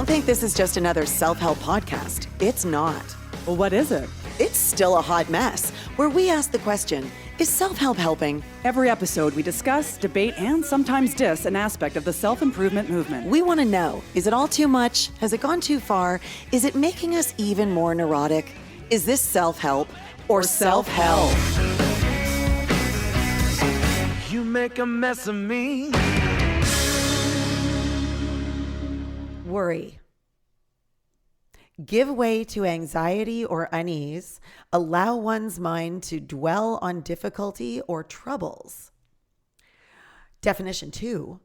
Don't think this is just another self-help podcast. It's not. Well, what is it? It's still a hot mess, where we ask the question, is self-help helping? Every episode we discuss, debate, and sometimes diss an aspect of the self-improvement movement. We want to know, is it all too much? Has it gone too far? Is it making us even more neurotic? Is this self-help or self-help? You make a mess of me. Worry. Give way to anxiety or unease. Allow one's mind to dwell on difficulty or troubles. Definition 2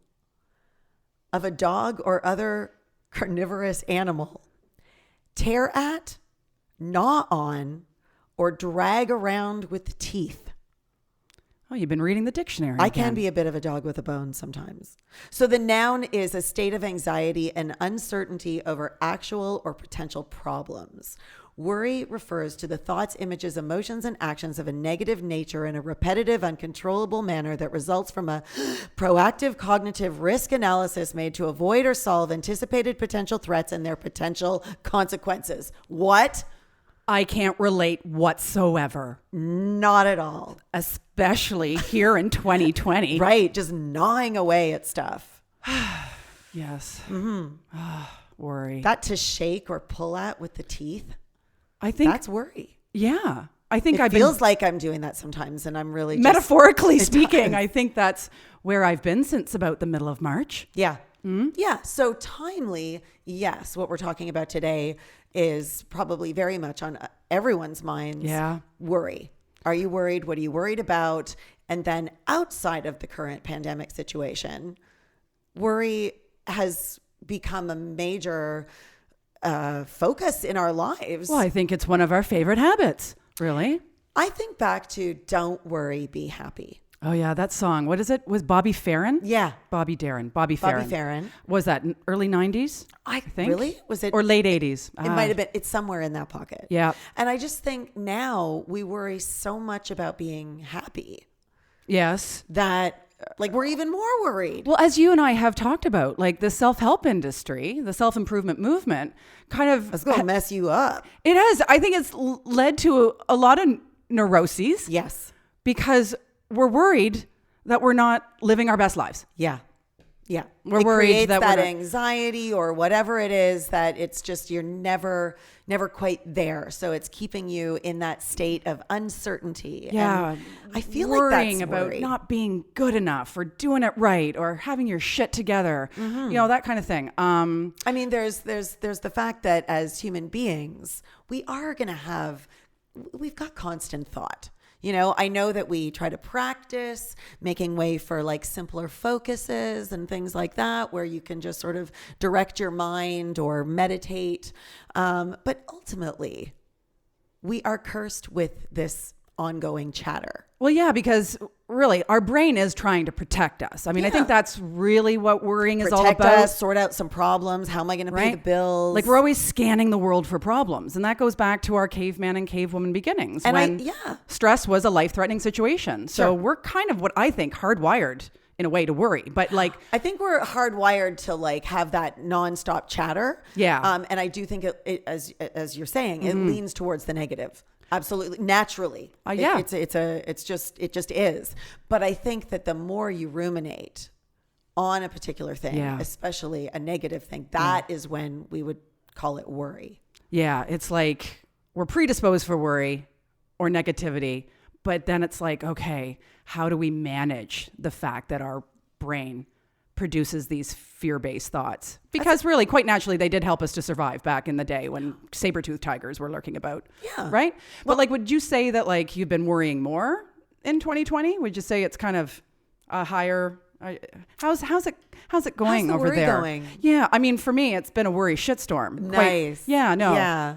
of a dog or other carnivorous animal. Tear at, gnaw on, or drag around with teeth. Oh, you've been reading the dictionary. I can be a bit of a dog with a bone sometimes. So the noun is a state of anxiety and uncertainty over actual or potential problems. Worry refers to the thoughts, images, emotions, and actions of a negative nature in a repetitive, uncontrollable manner that results from a proactive cognitive risk analysis made to avoid or solve anticipated potential threats and their potential consequences. What? I can't relate whatsoever. Not at all. Especially here in 2020. Right. Just gnawing away at stuff. Yes. Worry. That to shake or pull at with the teeth. I think That's worry. Yeah. I think It feels like I'm doing that sometimes, and I'm really metaphorically speaking, I think that's where I've been since about the middle of March. Yeah. Yeah. So timely, yes. What we're talking about today is probably very much on everyone's minds. Yeah. Worry. Are you worried? What are you worried about? And then outside of the current pandemic situation, worry has become a major focus in our lives. Well, I think it's one of our favorite habits, really. I think back to Don't Worry, Be Happy. Oh, yeah, that song. What is it? Was Bobby Farron? Yeah. Bobby Farron. Bobby Farron. Was that early 90s? I think. Really? Was it? Or late 80s? It might have been. It's somewhere in that pocket. Yeah. And I just think now we worry so much about being happy Yes. that like we're even more worried. Well, as you and I have talked about, like the self-help industry, the self-improvement movement kind of... It's going to mess you up. It has. I think it's led to a lot of neuroses. Yes. Because we're worried that we're not living our best lives. Yeah. Yeah. We're it worried creates that that we're not- anxiety or whatever it is that it's just you're never quite there. So it's keeping you in that state of uncertainty. Yeah. And I feel worrying like that's about worry. not being good enough or doing it right or having your shit together. You know, that kind of thing. I mean, there's the fact that as human beings, we've got constant thought. You know, I know that we try to practice making way for like simpler focuses and things like that, where you can just sort of direct your mind or meditate. But ultimately, we are cursed with this ongoing chatter. Well, yeah, because really our brain is trying to protect us. I mean, I think that's really what worrying is all Protect about. us, sort out some problems. How am I going to pay the bills? Like we're always scanning the world for problems. And that goes back to our caveman and cavewoman beginnings. And when stress was a life-threatening situation. So we're kind of what I think hardwired in a way to worry. But like, I think we're hardwired to like have that nonstop chatter. Yeah. And I do think it as you're saying, it leans towards the negative. Absolutely. Naturally. Yeah. It just is. But I think that the more you ruminate on a particular thing, especially a negative thing, that is when we would call it worry. Yeah. It's like we're predisposed for worry or negativity, but then it's like, okay, how do we manage the fact that our brain produces these fear-based thoughts? Because really, quite naturally, they did help us to survive back in the day when saber-toothed tigers were lurking about. Yeah. Right? But like, would you say that like you've been worrying more in 2020? Would you say it's kind of a higher... How's it going the over worry there? going? Yeah, I mean, for me, it's been a worry shitstorm. Nice. Yeah.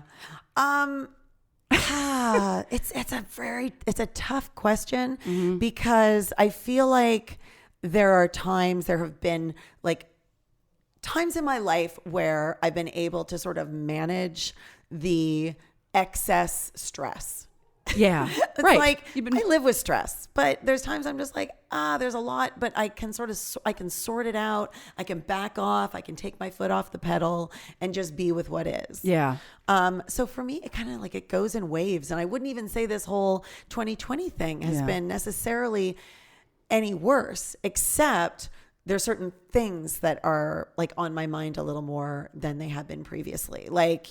It's a tough question because I feel like there have been like times in my life where I've been able to sort of manage the excess stress. Yeah. It's right. like I live with stress, but there's times I'm just like, there's a lot, but I can I can sort it out. I can back off. I can take my foot off the pedal and just be with what is. Yeah. So for me, it kind of like it goes in waves, and I wouldn't even say this whole 2020 thing has been necessarily any worse, except there's certain things that are like on my mind a little more than they have been previously. Like,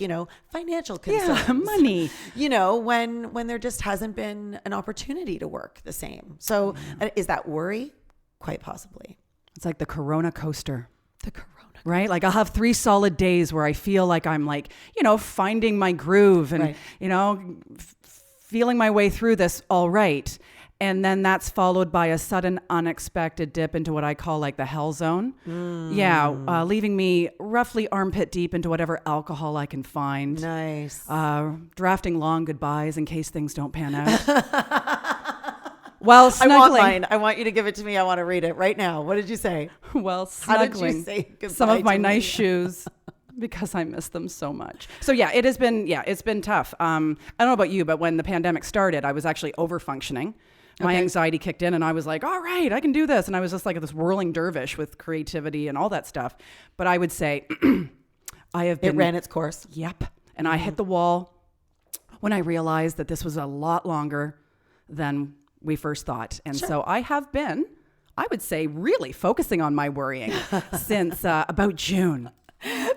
financial concerns. Yeah, money. When there just hasn't been an opportunity to work the same. So is that worry? Quite possibly. It's like the Corona coaster. The Corona. Right? Like I'll have 3 solid days where I feel like I'm like, finding my groove and, feeling my way through this all right. And then that's followed by a sudden unexpected dip into what I call like the hell zone. Leaving me roughly armpit deep into whatever alcohol I can find. Nice. Drafting long goodbyes in case things don't pan out. While snuggling. I want mine. I want you to give it to me. I want to read it right now. What did you say? Well, How did you snuggling say goodbye some of my to nice me? shoes because I miss them so much. So yeah, it's been tough. I don't know about you, but when the pandemic started, I was actually over functioning. My anxiety kicked in and I was like, all right, I can do this. And I was just like this whirling dervish with creativity and all that stuff. But I would say It ran its course. Yep. And I hit the wall when I realized that this was a lot longer than we first thought. And so I have been, I would say, really focusing on my worrying since about June.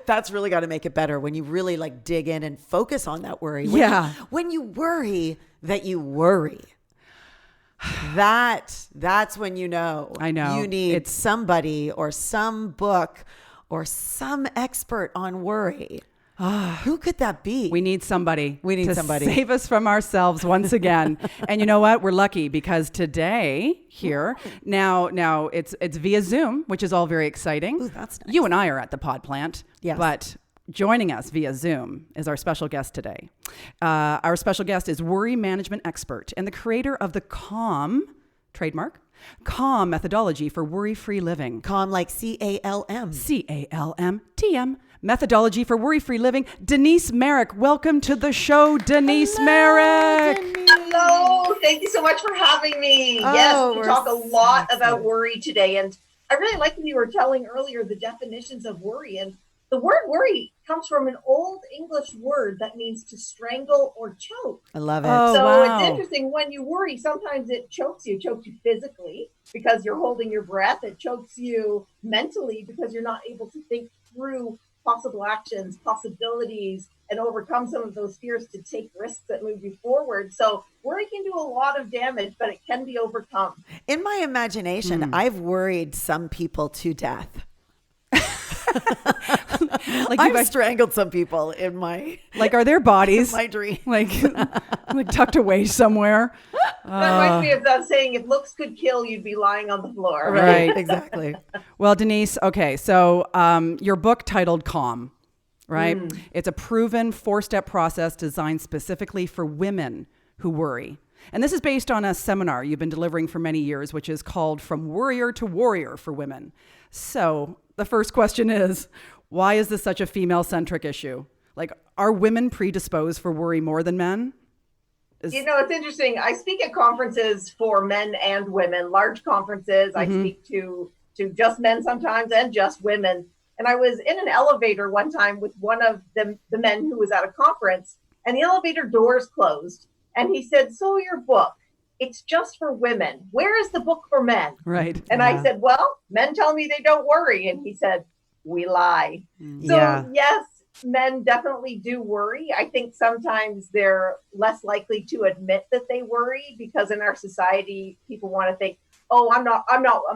That's really got to make it better when you really like dig in and focus on that worry. When you worry that you worry. That's when I know. you need somebody or some book or some expert on worry. Who could that be? We need somebody. to save us from ourselves once again. And you know what? We're lucky because today here now it's via Zoom, which is all very exciting. Ooh, that's nice. You and I are at the pod plant. Yes. But joining us via Zoom is our special guest today. Our special guest is worry management expert and the creator of the trademark CALM methodology for worry-free living. Calm like CALM. CALMTM methodology for worry-free living. Denise Marek, welcome to the show, Denise Marek. Denise. Hello, thank you so much for having me. Yes, we talk a lot about worry today, and I really like when you were telling earlier the definitions of worry. And the word worry comes from an old English word that means to strangle or choke. I love it. Oh, So wow. It's interesting when you worry, sometimes it chokes you physically because you're holding your breath. It chokes you mentally because you're not able to think through possible actions, possibilities, and overcome some of those fears to take risks that move you forward. So worry can do a lot of damage, but it can be overcome. In my imagination, I've worried some people to death. Like I've strangled some people in my are their bodies my dream. like tucked away somewhere? That reminds me of that saying, if looks could kill, you'd be lying on the floor. Right. Exactly. Well, Denise, okay, so your book titled Calm, right? It's a proven 4-step process designed specifically for women who worry. And this is based on a seminar you've been delivering for many years, which is called From Worrier to Warrior for Women. So the first question is, why is this such a female-centric issue? Like, are women predisposed for worry more than men? You know, it's interesting. I speak at conferences for men and women, large conferences. I speak to just men sometimes and just women. And I was in an elevator one time with one of the men who was at a conference, and the elevator doors closed. And he said, so your book, it's just for women. Where is the book for men? Right. And I said, well, men tell me they don't worry. And he said, we lie. So yes, men definitely do worry. I think sometimes they're less likely to admit that they worry because in our society, people want to think, oh, I'm not,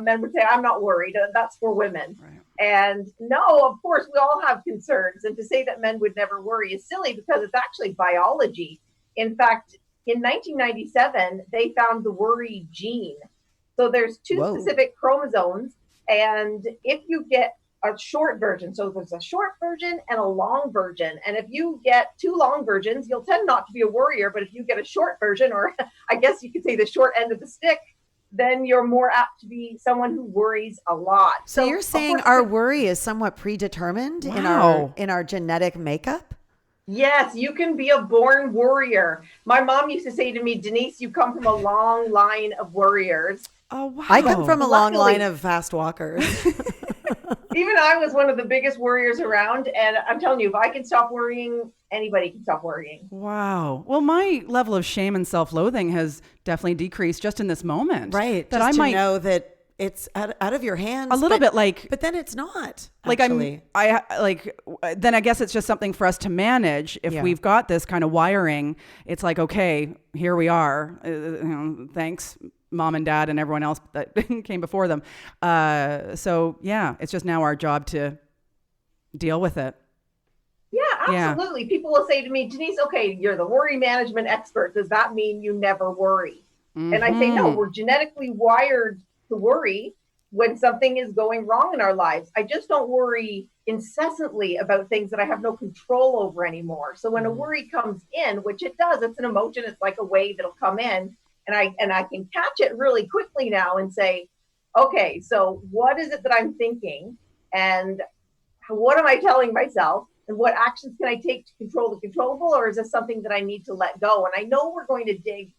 men would say, I'm not worried. That's for women. Right. And no, of course, we all have concerns. And to say that men would never worry is silly because it's actually biology. In fact, in 1997, they found the worry gene. So there's 2 specific chromosomes. And if you get a short version, so there's a short version and a long version. And if you get 2 long versions, you'll tend not to be a worrier. But if you get a short version, or I guess you could say the short end of the stick, then you're more apt to be someone who worries a lot. So you're saying our worry is somewhat predetermined in our genetic makeup? Yes, you can be a born warrior. My mom used to say to me, Denise, you come from a long line of warriors. Oh, wow. I come from a long Luckily- line of fast walkers. Even I was one of the biggest warriors around. And I'm telling you, if I can stop worrying, anybody can stop worrying. Wow. Well, my level of shame and self-loathing has definitely decreased just in this moment. Right. That Just I to might know that it's out of your hands. a little bit like, But then it's not. like Actually. then I guess it's just something for us to manage. If Yeah. we've got this kind of wiring, it's like, okay, here we are. Thanks, mom and dad and everyone else that came before them. So yeah, it's just now our job to deal with it. Yeah, Yeah. absolutely. People will say to me, Denise, okay, you're the worry management expert. Does that mean you never worry? And I say, no, we're genetically wired to worry when something is going wrong in our lives. I just don't worry incessantly about things that I have no control over anymore. So when a worry comes in, which it does, it's an emotion, it's like a wave that'll come in, and I can catch it really quickly now and say, okay, so what is it that I'm thinking? And what am I telling myself? And what actions can I take to control the controllable? Or is this something that I need to let go? And I know we're going to dig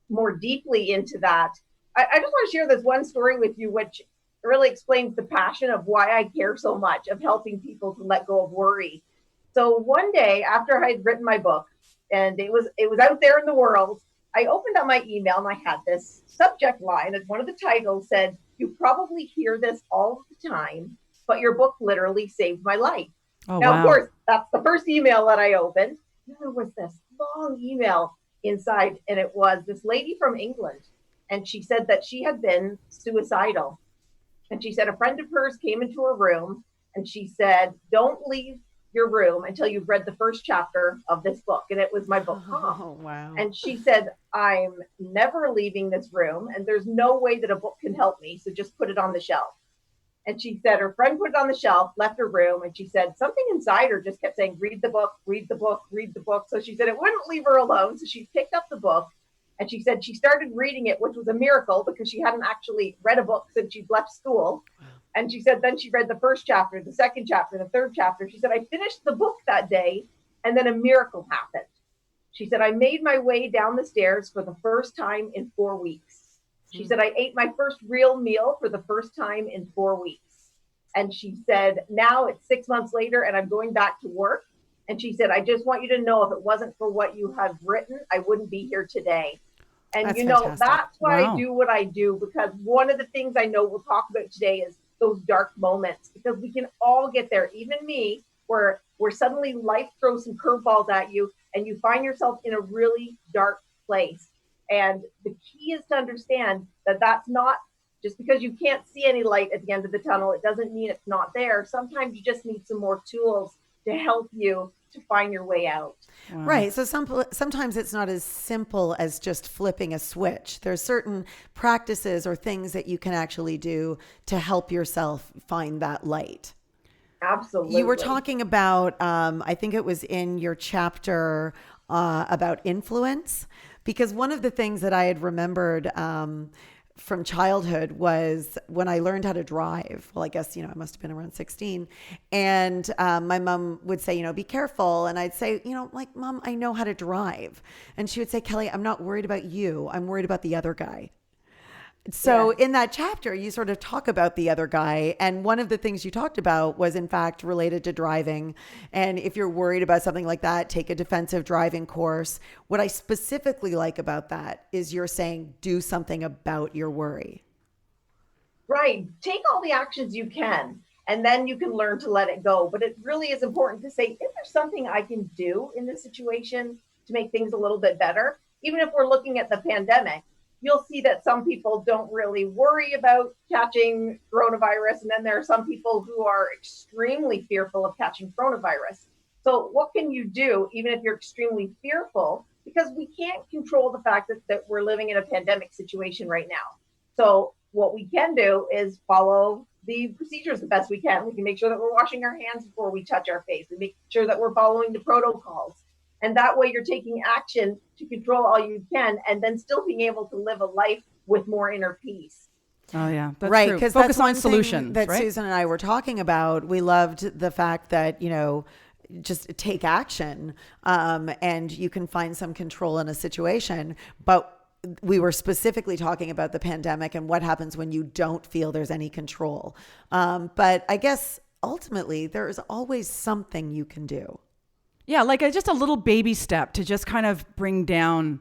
more deeply into that. I just want to share this one story with you, which really explains the passion of why I care so much of helping people to let go of worry. So one day after I had written my book and it was out there in the world, I opened up my email and I had this subject line, and one of the titles said, "You probably hear this all the time, but your book literally saved my life." Oh, Now, wow. of course, that's the first email that I opened. There was this long email inside, and it was this lady from England. And she said that she had been suicidal. And she said a friend of hers came into her room and she said, "Don't leave your room until you've read the first chapter of this book." And it was my book, Calm. Oh, wow. And she said, "I'm never leaving this room, and there's no way that a book can help me. So just put it on the shelf." And she said her friend put it on the shelf, left her room, and she said something inside her just kept saying, "Read the book, read the book, read the book." So she said it wouldn't leave her alone. So she picked up the book and she said she started reading it, which was a miracle because she hadn't actually read a book since she'd left school. And she said then she read the first chapter, the second chapter, the third chapter. She said, "I finished the book that day, and then a miracle happened." She said, "I made my way down the stairs for the first time in 4 weeks." She said, "I ate my first real meal for the first time in 4 weeks." And she said, "Now it's 6 months later and I'm going back to work." And she said, "I just want you to know if it wasn't for what you have written, I wouldn't be here today." And That's you know, fantastic. that's why Wow. I do what I do, because one of the things I know we'll talk about today is those dark moments, because we can all get there, even me, where suddenly life throws some curveballs at you and you find yourself in a really dark place. And the key is to understand that that's not just because you can't see any light at the end of the tunnel, it doesn't mean it's not there. Sometimes you just need some more tools to help you to find your way out. Wow. Right. So sometimes it's not as simple as just flipping a switch. There's certain practices or things that you can actually do to help yourself find that light. Absolutely. You were talking about, I think it was in your chapter about influence, because one of the things that I had remembered from childhood was when I learned how to drive. Well, I guess, I must have been around 16. And my mom would say, be careful. And I'd say, like, Mom, I know how to drive. And she would say, "Kelly, I'm not worried about you. I'm worried about the other guy." So in that chapter, you sort of talk about the other guy. And one of the things you talked about was, in fact, related to driving. And if you're worried about something like that, take a defensive driving course. What I specifically like about that is you're saying, do something about your worry. Right. Take all the actions you can, and then you can learn to let it go. But it really is important to say, is there something I can do in this situation to make things a little bit better? Even if we're looking at the pandemic, you'll see that some people don't really worry about catching coronavirus. And then there are some people who are extremely fearful of catching coronavirus. So what can you do, even if you're extremely fearful? Because we can't control the fact that we're living in a pandemic situation right now. So what we can do is follow the procedures the best we can. We can make sure that we're washing our hands before we touch our face. We make sure that we're following the protocols. And that way you're taking action to control all you can, and then still being able to live a life with more inner peace. Oh yeah, that's Right, true. because Focus that's one on thing solutions. that right? Susan and I were talking about. We loved the fact that just take action, and you can find some control in a situation. But we were specifically talking about the pandemic and what happens when you don't feel there's any control. But I guess ultimately there is always something you can do. Yeah, like just a little baby step to just kind of bring down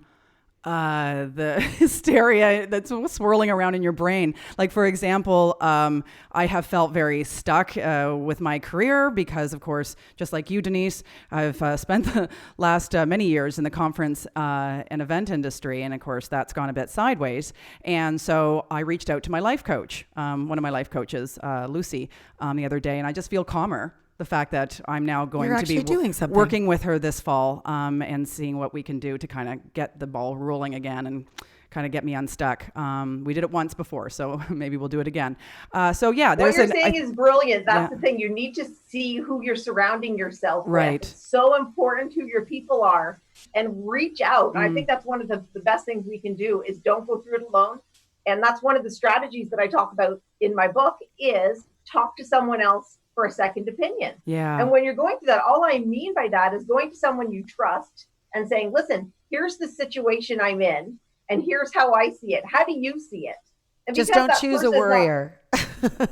the hysteria that's swirling around in your brain. Like, for example, I have felt very stuck with my career because, of course, just like you, Denise, I've spent the last many years in the conference and event industry. And, of course, that's gone a bit sideways. And so I reached out to my life coach, one of my life coaches, Lucy, the other day, and I just feel calmer. The fact that I'm now going to be doing something. working with her this fall and seeing what we can do to kind of get the ball rolling again and kind of get me unstuck. We did it once before, so maybe we'll do it again. So yeah, what you're saying is brilliant. That's the thing. You need to see who you're surrounding yourself right. with. It's so important who your people are, and reach out. I think that's one of the best things we can do is don't go through it alone. And that's one of the strategies that I talk about in my book is talk to someone else for a second opinion. Yeah. And when you're going through that, all I mean by that is going to someone you trust and saying, listen, here's the situation I'm in, and here's how I see it. How do you see it? And just don't choose a worrier.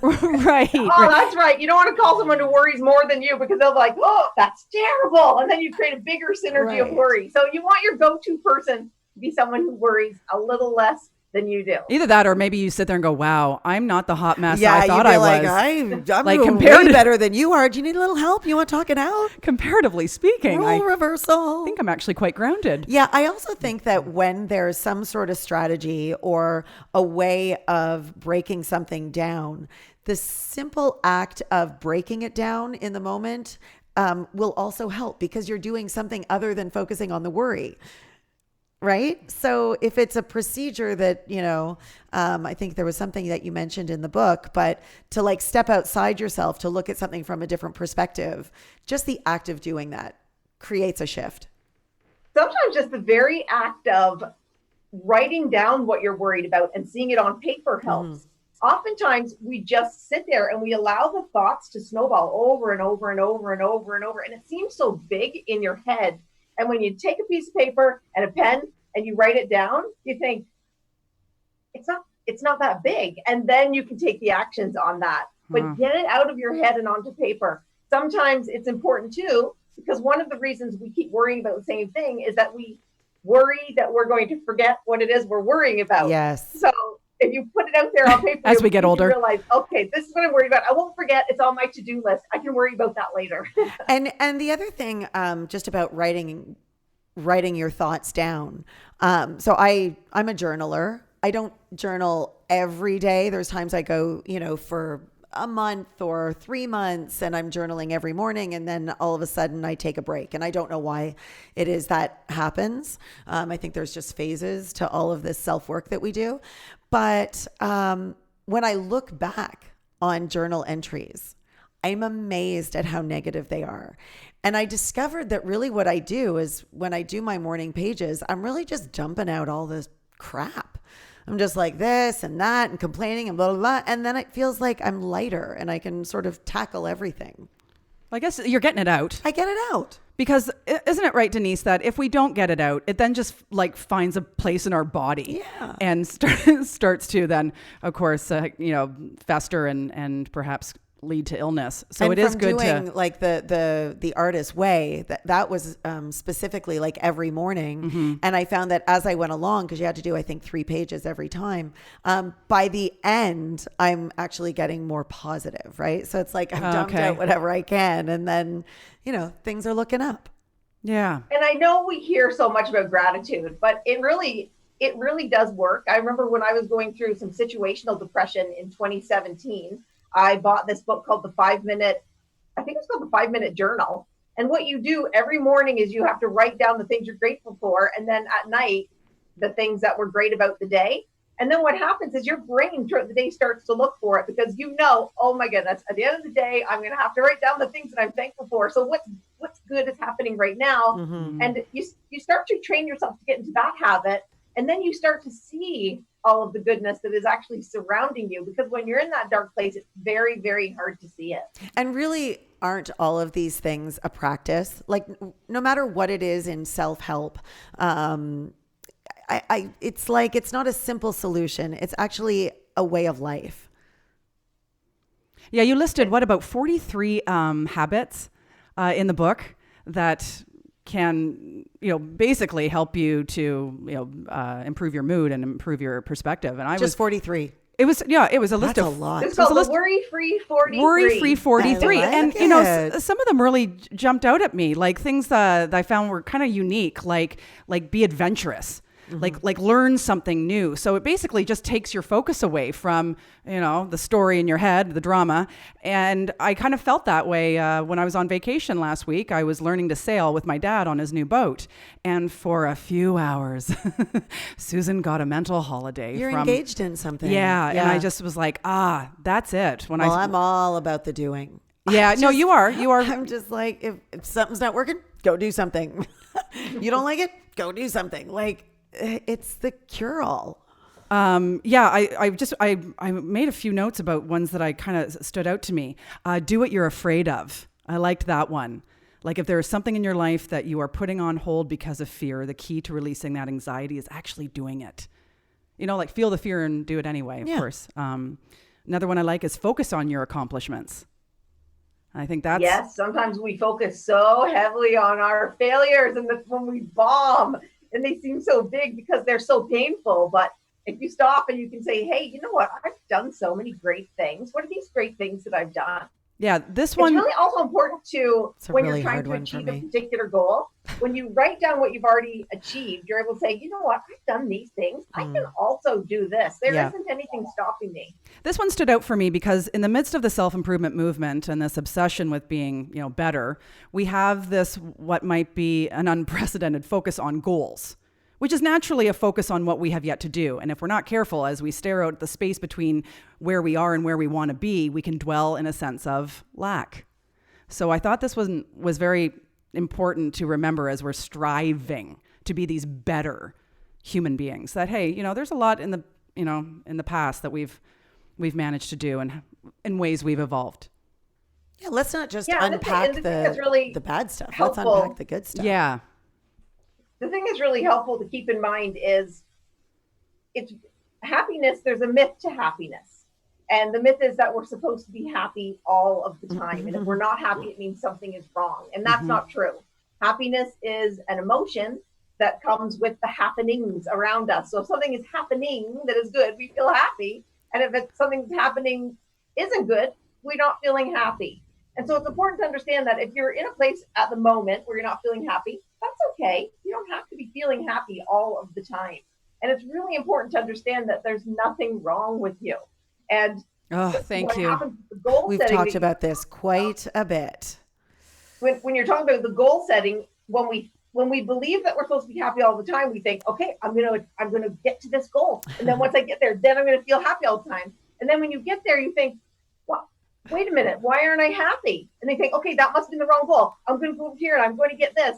Right. Oh, that's right. You don't want to call someone who worries more than you because they'll be like, oh, that's terrible. And then you create a bigger synergy of worry. So you want your go-to person to be someone who worries a little less than you do. Either that, or maybe you sit there and go, wow, I'm not the hot mess I thought I like, was. I'm like way better than you are. Do you need a little help? You want to talk it out? Comparatively speaking, Role reversal. I think I'm actually quite grounded. Yeah, I also think that when there's some sort of strategy or a way of breaking something down, the simple act of breaking it down in the moment will also help because you're doing something other than focusing on the worry. Right. So if it's a procedure that, I think there was something that you mentioned in the book, but to like step outside yourself, to look at something from a different perspective, just the act of doing that creates a shift. Sometimes just the very act of writing down what you're worried about and seeing it on paper helps. Oftentimes we just sit there and we allow the thoughts to snowball over and over and over and over and over. And it seems so big in your head. And when you take a piece of paper and a pen and you write it down, you think it's not that big. And then you can take the actions on that. But get it out of your head and onto paper. Sometimes it's important too, because one of the reasons we keep worrying about the same thing is that we worry that we're going to forget what it is we're worrying about. Yes. So if you put it out there on paper, as we get older, realize, okay, this is what I'm worried about. I won't forget. It's on my to-do list. I can worry about that later. And the other thing, just about writing your thoughts down. So I'm a journaler. I don't journal every day. There's times I go, for a month or 3 months and I'm journaling every morning. And then all of a sudden I take a break, and I don't know why it is that happens. I think there's just phases to all of this self-work that we do. But when I look back on journal entries, I'm amazed at how negative they are. And I discovered that really what I do is when I do my morning pages, I'm really just dumping out all this crap. I'm just like this and that and complaining and blah, blah, blah. And then it feels like I'm lighter and I can sort of tackle everything. I guess you're getting it out. I get it out. Because isn't it right, Denise, that if we don't get it out, it then just like finds a place in our body and starts to then, of course, fester and perhaps lead to illness. So and it is good doing to like the artist way that was specifically like every morning. And I found that as I went along, because you had to do, I think 3 pages every time, by the end, I'm actually getting more positive. Right. So it's like I've dumped out whatever I can. And then, things are looking up. Yeah. And I know we hear so much about gratitude, but it really does work. I remember when I was going through some situational depression in 2017, I bought this book called The 5-Minute Journal. And what you do every morning is you have to write down the things you're grateful for. And then at night, the things that were great about the day. And then what happens is your brain throughout the day starts to look for it because oh my goodness, at the end of the day, I'm going to have to write down the things that I'm thankful for. So what's good is happening right now. And you start to train yourself to get into that habit. And then you start to see, all of the goodness that is actually surrounding you, because when you're in that dark place, it's very, very hard to see it. And really, aren't all of these things a practice? Like, no matter what it is in self-help, it's like, it's not a simple solution. It's actually a way of life. Yeah, you listed about 43 habits in the book that can, basically help you to, improve your mood and improve your perspective. And I Just 43. It was a list That's of a lot. It's called the Worry-Free 43. Worry-Free 43. I like And, it. some of them really jumped out at me, like things that I found were kind of unique, like be adventurous. Like learn something new. So it basically just takes your focus away from, the story in your head, the drama. And I kind of felt that way when I was on vacation last week. I was learning to sail with my dad on his new boat. And for a few hours, Susan got a mental holiday. You're engaged in something. Yeah. And I just was like, that's it. I'm all about the doing. Yeah, no, you are. I'm just like, if something's not working, go do something. You don't like it? Go do something. Like, it's the cure-all. I made a few notes about ones that I kind of stood out to me. Do what you're afraid of. I liked that one. Like, if there is something in your life that you are putting on hold because of fear, the key to releasing that anxiety is actually doing it. Like, feel the fear and do it anyway, of course. Another one I like is focus on your accomplishments. I think that's... Yes, sometimes we focus so heavily on our failures, and that's when we bomb. And they seem so big because they're so painful. But if you stop and you can say, hey, you know what? I've done so many great things. What are these great things that I've done? Yeah, this one... It's really also important to, when really you're trying to hard one achieve for a me. particular goal, when you write down what you've already achieved, you're able to say, you know what? I've done these things. I can also do this. There isn't anything stopping me. This one stood out for me because in the midst of the self-improvement movement and this obsession with being, better, we have this, what might be an unprecedented focus on goals, which is naturally a focus on what we have yet to do. And if we're not careful, as we stare out the space between where we are and where we want to be, we can dwell in a sense of lack. So I thought this was very important to remember as we're striving to be these better human beings. That, hey, there's a lot in the past that we've managed to do and in ways we've evolved. Yeah, let's not just unpack the bad stuff. Helpful. Let's unpack the good stuff. Yeah. The thing that's really helpful to keep in mind is it's happiness. There's a myth to happiness. And the myth is that we're supposed to be happy all of the time. And if we're not happy, it means something is wrong. And that's not true. Happiness is an emotion that comes with the happenings around us. So if something is happening that is good, we feel happy. And if it's something that's happening isn't good, we're not feeling happy. And so it's important to understand that if you're in a place at the moment where you're not feeling happy, that's okay. You don't have to be feeling happy all of the time. And it's really important to understand that there's nothing wrong with you. And thank you. We've talked about this quite a bit. When you're talking about the goal setting, when we believe that we're supposed to be happy all the time, we think, okay, I'm gonna get to this goal. And then once I get there, then I'm gonna feel happy all the time. And then when you get there, you think, well, wait a minute, why aren't I happy? And they think, okay, that must have been the wrong goal. I'm gonna go over here and I'm going to get this.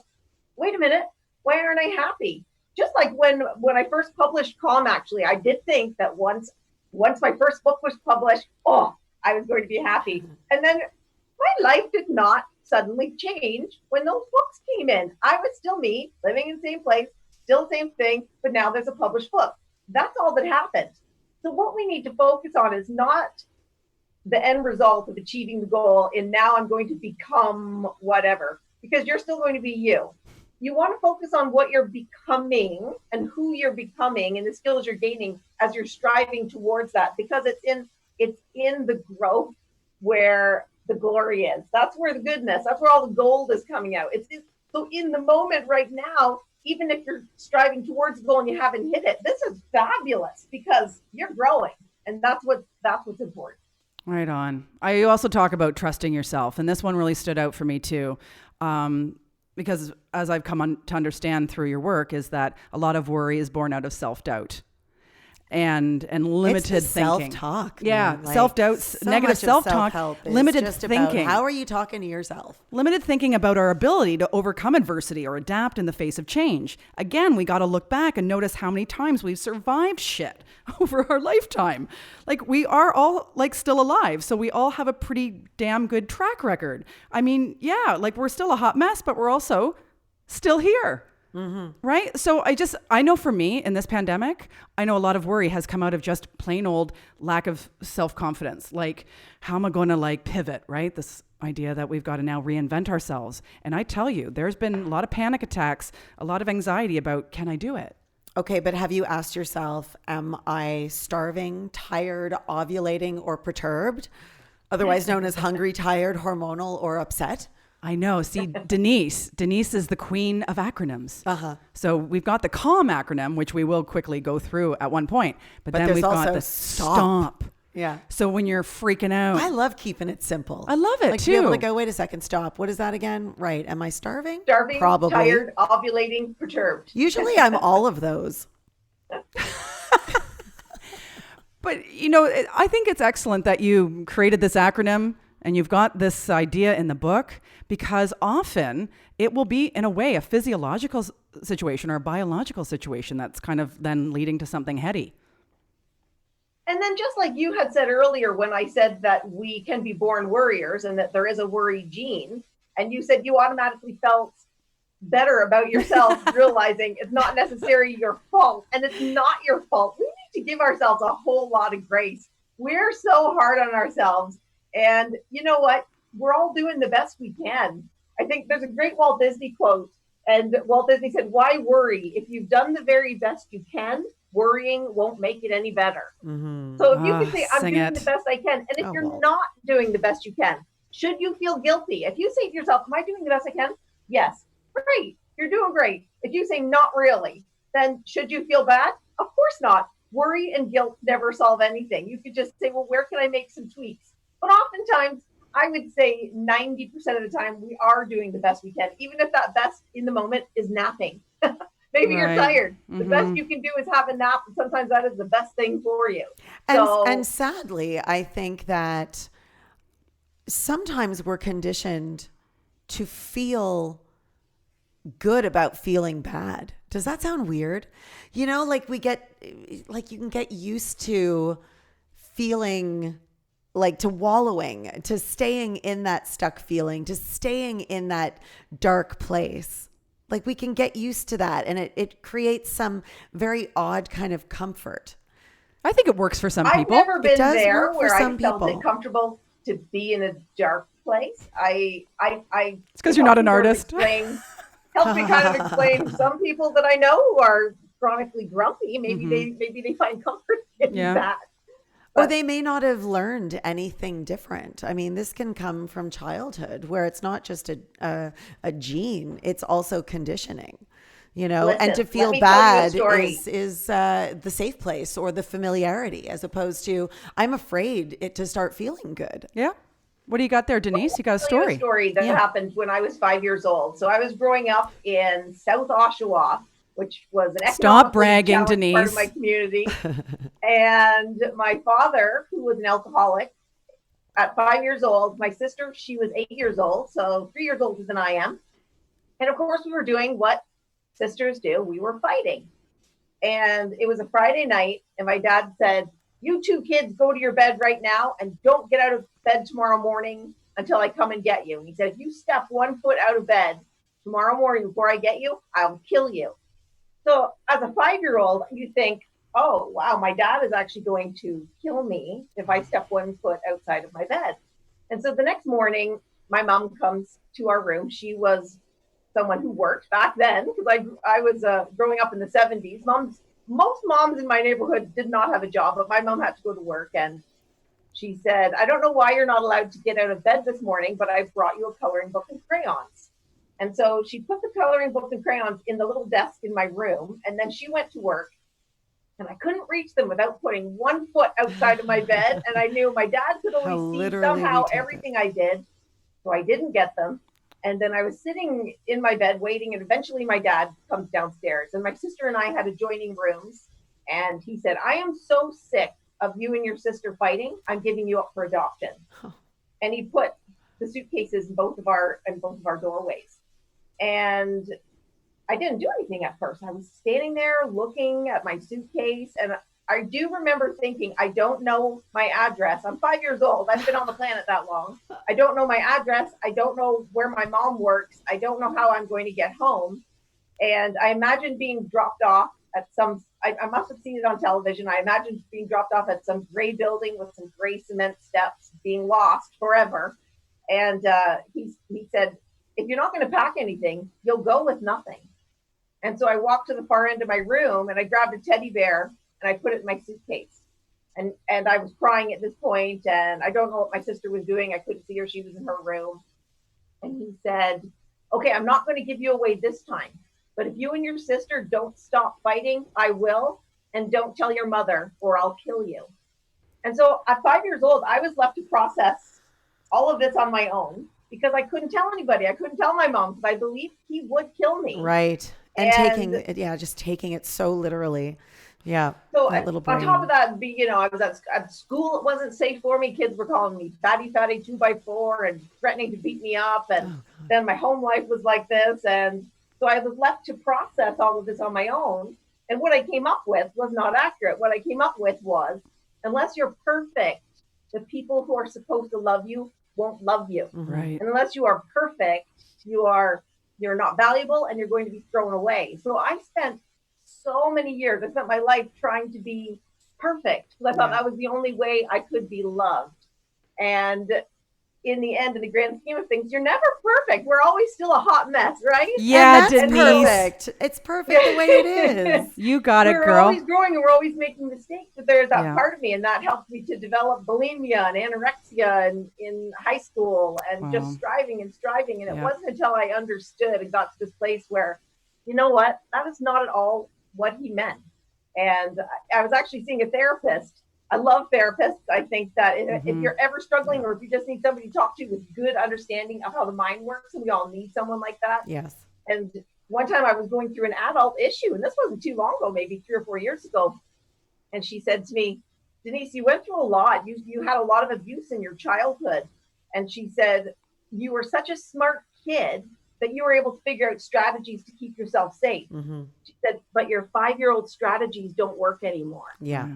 Wait a minute, why aren't I happy? Just like when I first published Calm, actually, I did think that once my first book was published, I was going to be happy. And then my life did not suddenly change when those books came in. I was still me, living in the same place, still the same thing, but now there's a published book. That's all that happened. So what we need to focus on is not the end result of achieving the goal and now I'm going to become whatever, because you're still going to be you. You want to focus on what you're becoming and who you're becoming and the skills you're gaining as you're striving towards that, because it's in the growth where the glory is. That's where the goodness, that's where all the gold is coming out. So in the moment right now, even if you're striving towards the goal and you haven't hit it, this is fabulous because you're growing, and that's what's important. Right on. I also talk about trusting yourself, and this one really stood out for me too. Because as I've come to understand through your work is that a lot of worry is born out of self-doubt. and limited It's the thinking. self-talk. Yeah, man. Like, self-doubt, so negative much of self-talk, self-help is limited just about thinking. how are you talking to yourself? Limited thinking about our ability to overcome adversity or adapt in the face of change. Again, we got to look back and notice how many times we've survived shit over our lifetime. Like, we are all like still alive, so we all have a pretty damn good track record. I mean, yeah, like we're still a hot mess, but we're also still here. Right? So I know for me in this pandemic, I know a lot of worry has come out of just plain old lack of self-confidence. Like, how am I going to like pivot, right? This idea that we've got to now reinvent ourselves. And I tell you, there's been a lot of panic attacks, a lot of anxiety about, can I do it? Okay, but have you asked yourself, am I starving, tired, ovulating, or perturbed? Otherwise known as hungry, tired, hormonal, or upset? I know. See, Denise is the queen of acronyms. So we've got the CALM acronym, which we will quickly go through at one point. But then there's we've got also the STOP. STOP. Yeah. So when you're freaking out, I love keeping it simple. I love it like, to be able too. to go, wait a second, stop. What is that again? Right. Am I starving? Starving, Probably. tired, ovulating, perturbed. Usually I'm all of those. But, I think it's excellent that you created this acronym and you've got this idea in the book, because often it will be, in a way, a physiological situation or a biological situation that's kind of then leading to something heady. And then just like you had said earlier, when I said that we can be born worriers and that there is a worry gene, and you said you automatically felt better about yourself, realizing it's not necessarily your fault, and it's not your fault. We need to give ourselves a whole lot of grace. We're so hard on ourselves. And you know what? We're all doing the best we can. I think there's a great Walt Disney quote, and Walt Disney said, "Why worry? If you've done the very best you can, worrying won't make it any better." So if you can say, "I'm doing the best I can," and if you're not doing the best you can, should you feel guilty? If you say to yourself, "Am I doing the best I can?" Yes, great. You're doing great. If you say not really, then should you feel bad? Of course not. Worry and guilt never solve anything. You could just say, well, where can I make some tweaks? But oftentimes, I would say 90% of the time, we are doing the best we can, even if that best in the moment is napping. Maybe you're tired. The best you can do is have a nap, and sometimes that is the best thing for you. And sadly, I think that sometimes we're conditioned to feel good about feeling bad. Does that sound weird? Like you can get used to feeling like, to wallowing, to staying in that stuck feeling, to staying in that dark place. Like, we can get used to that, and it creates some very odd kind of comfort. I think it works for some people. I've never been there where I some felt people. it comfortable to be in a dark place. It's because you're not an artist. Help me kind of explain some people that I know who are chronically grumpy. Maybe they find comfort in that. Or they may not have learned anything different. I mean, this can come from childhood, where it's not just a gene, it's also conditioning, Listen, and to feel bad is the safe place or the familiarity, as opposed to, I'm afraid it to start feeling good. Yeah. What do you got there, Denise? You got a story. A story that happened when I was 5 years old. So I was growing up in South Oshawa, which was an Stop bragging, Denise. part of my community. And my father, who was an alcoholic, at 5 years old, my sister, she was 8 years old, so 3 years older than I am. And of course, we were doing what sisters do. We were fighting. And it was a Friday night, and my dad said, "You two kids go to your bed right now and don't get out of bed tomorrow morning until I come and get you." And he said, "If you step 1 foot out of bed tomorrow morning before I get you, I'll kill you." So as a 5-year-old, you think, oh, wow, my dad is actually going to kill me if I step 1 foot outside of my bed. And so the next morning, my mom comes to our room. She was someone who worked back then, because I was growing up in the 70s. Most moms in my neighborhood did not have a job, but my mom had to go to work. And she said, "I don't know why you're not allowed to get out of bed this morning, but I've brought you a coloring book and crayons." And so she put the coloring book and crayons in the little desk in my room, and then she went to work. And I couldn't reach them without putting 1 foot outside of my bed. And I knew my dad could always see somehow everything I did. So I didn't get them. And then I was sitting in my bed waiting, and eventually my dad comes downstairs. And my sister and I had adjoining rooms. And he said, I am so sick of you and your sister fighting. I'm giving you up for adoption. And he put the suitcases in both of our doorways. And I didn't do anything at first. I was standing there looking at my suitcase, and I do remember thinking, I don't know my address. I'm 5 years old. I've been on the planet that long. I don't know my address. I don't know where my mom works. I don't know how I'm going to get home. And I imagine being dropped off at I must have seen it on television. I imagine being dropped off at some gray building with some gray cement steps, being lost forever. And he said, if you're not going to pack anything, you'll go with nothing. And so I walked to the far end of my room and I grabbed a teddy bear and I put it in my suitcase. And I was crying at this point, and I don't know what my sister was doing. I couldn't see her. She was in her room. And he said, okay, I'm not going to give you away this time. But if you and your sister don't stop fighting, I will. And don't tell your mother or I'll kill you. And so at 5 years old, I was left to process all of this on my own because I couldn't tell anybody. I couldn't tell my mom because I believed he would kill me. Right. And just taking it so literally. Yeah. So on top of that, I was at school. It wasn't safe for me. Kids were calling me fatty 2x4 and threatening to beat me up. And then my home life was like this. And so I was left to process all of this on my own. And what I came up with was not accurate. What I came up with was, unless you're perfect, the people who are supposed to love you won't love you. Right. And unless you are perfect, you're not valuable and you're going to be thrown away. So I spent so many years, I spent my life trying to be perfect because I thought that was the only way I could be loved. And in the end, in the grand scheme of things, you're never perfect. We're always still a hot mess, right? Yeah, Denise. Denise. It's perfect the way it is. You got it, girl. We're always growing and we're always making mistakes, but there's that part of me, and that helped me to develop bulimia and anorexia in high school and just striving. And it wasn't until I understood and got to this place where, you know what, that is not at all what he meant. And I was actually seeing a therapist. I love therapists. I think that if you're ever struggling or if you just need somebody to talk to with good understanding of how the mind works, and we all need someone like that. Yes. And one time I was going through an adult issue, and this wasn't too long ago, maybe 3 or 4 years ago. And she said to me, Denise, you went through a lot. You had a lot of abuse in your childhood. And she said, you were such a smart kid that you were able to figure out strategies to keep yourself safe. She said, but your 5-year-old strategies don't work anymore. Yeah.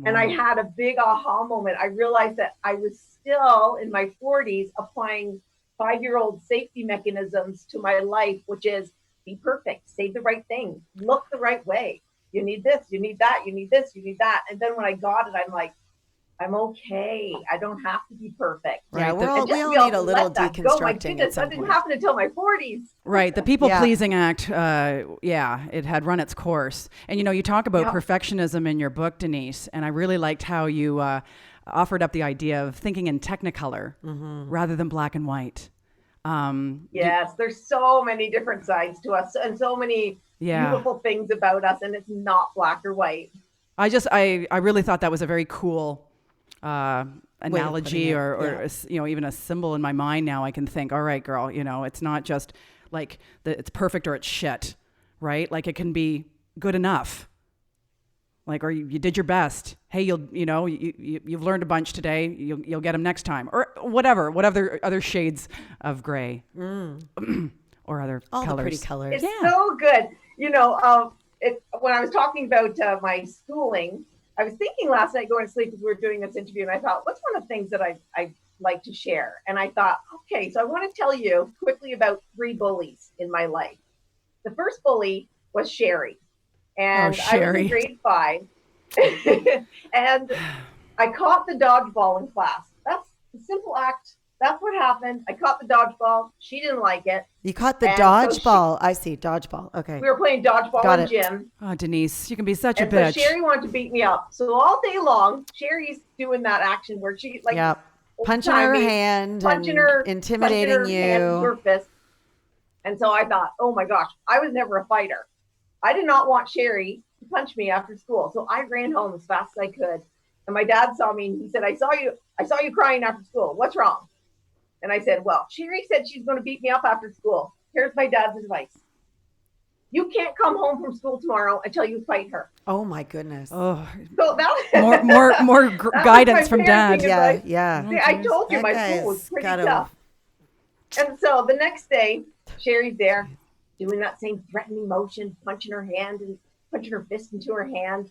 And I had a big aha moment. I realized that I was still in my 40s applying 5-year-old safety mechanisms to my life, which is be perfect, say the right thing, look the right way. You need this, you need that, you need this, you need that. And then when I got it, I'm like, I'm okay. I don't have to be perfect. Yeah, we all need a little deconstructing at some that didn't happen until my 40s. Right. The people-pleasing act, it had run its course. And, you talk about perfectionism in your book, Denise, and I really liked how you offered up the idea of thinking in Technicolor rather than black and white. Yes, there's so many different sides to us and so many beautiful things about us, and it's not black or white. I really thought that was a very cool analogy or even a symbol in my mind. Now I can think, all right, girl, it's not just like it's perfect or it's shit, right? Like it can be good enough. Like, or you did your best. Hey, you've learned a bunch today. You'll get them next time, or whatever other shades of gray or other all colors. The pretty colors. It's so good. When I was talking about my schooling, I was thinking last night going to sleep as we were doing this interview, and I thought, what's one of the things that I like to share? And I thought, okay, so I want to tell you quickly about 3 bullies in my life. The first bully was Sherry. And I was in grade 5. And I caught the dodgeball in class. That's a simple act. That's what happened. I caught the dodgeball. She didn't like it. You caught the dodgeball. I see. Dodgeball. Okay. We were playing dodgeball in gym. Oh, Denise, you can be such a bitch. So Sherry wanted to beat me up. So all day long, Sherry's doing that action where she punching her hand, intimidating you. Her fist. And so I thought, oh my gosh, I was never a fighter. I did not want Sherry to punch me after school. So I ran home as fast as I could. And my dad saw me and he said, I saw you crying after school. What's wrong? And I said, well, Sherry said she's going to beat me up after school. Here's my dad's advice. You can't come home from school tomorrow until you fight her. Oh my goodness. Oh, So that more that was guidance my from parenting dad. Yeah, advice. yeah. See, I told you That my guy's school was pretty gotta- tough. And so the next day, Sherry's there doing that same threatening motion, punching her hand and punching her fist into her hand.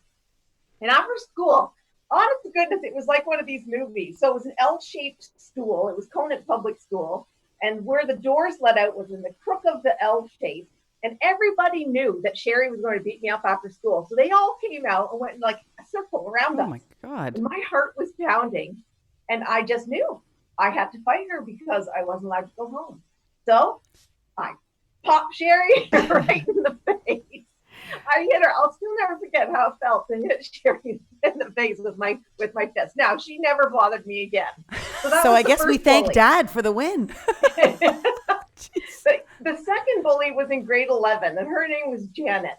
And after school, honest to goodness, it was like one of these movies. So it was an L-shaped stool. It was Conant Public School. And where the doors let out was in the crook of the L shape. And everybody knew that Sherry was going to beat me up after school. So they all came out and went in like a circle around us. Oh my God. And my heart was pounding. And I just knew I had to fight her because I wasn't allowed to go home. So I popped Sherry right in the face. I hit her. I'll still never forget how it felt to hit Sherry in the face with my fist. Now she never bothered me again. So I guess we thank Dad for the win. The second bully was in grade 11, and her name was Janet.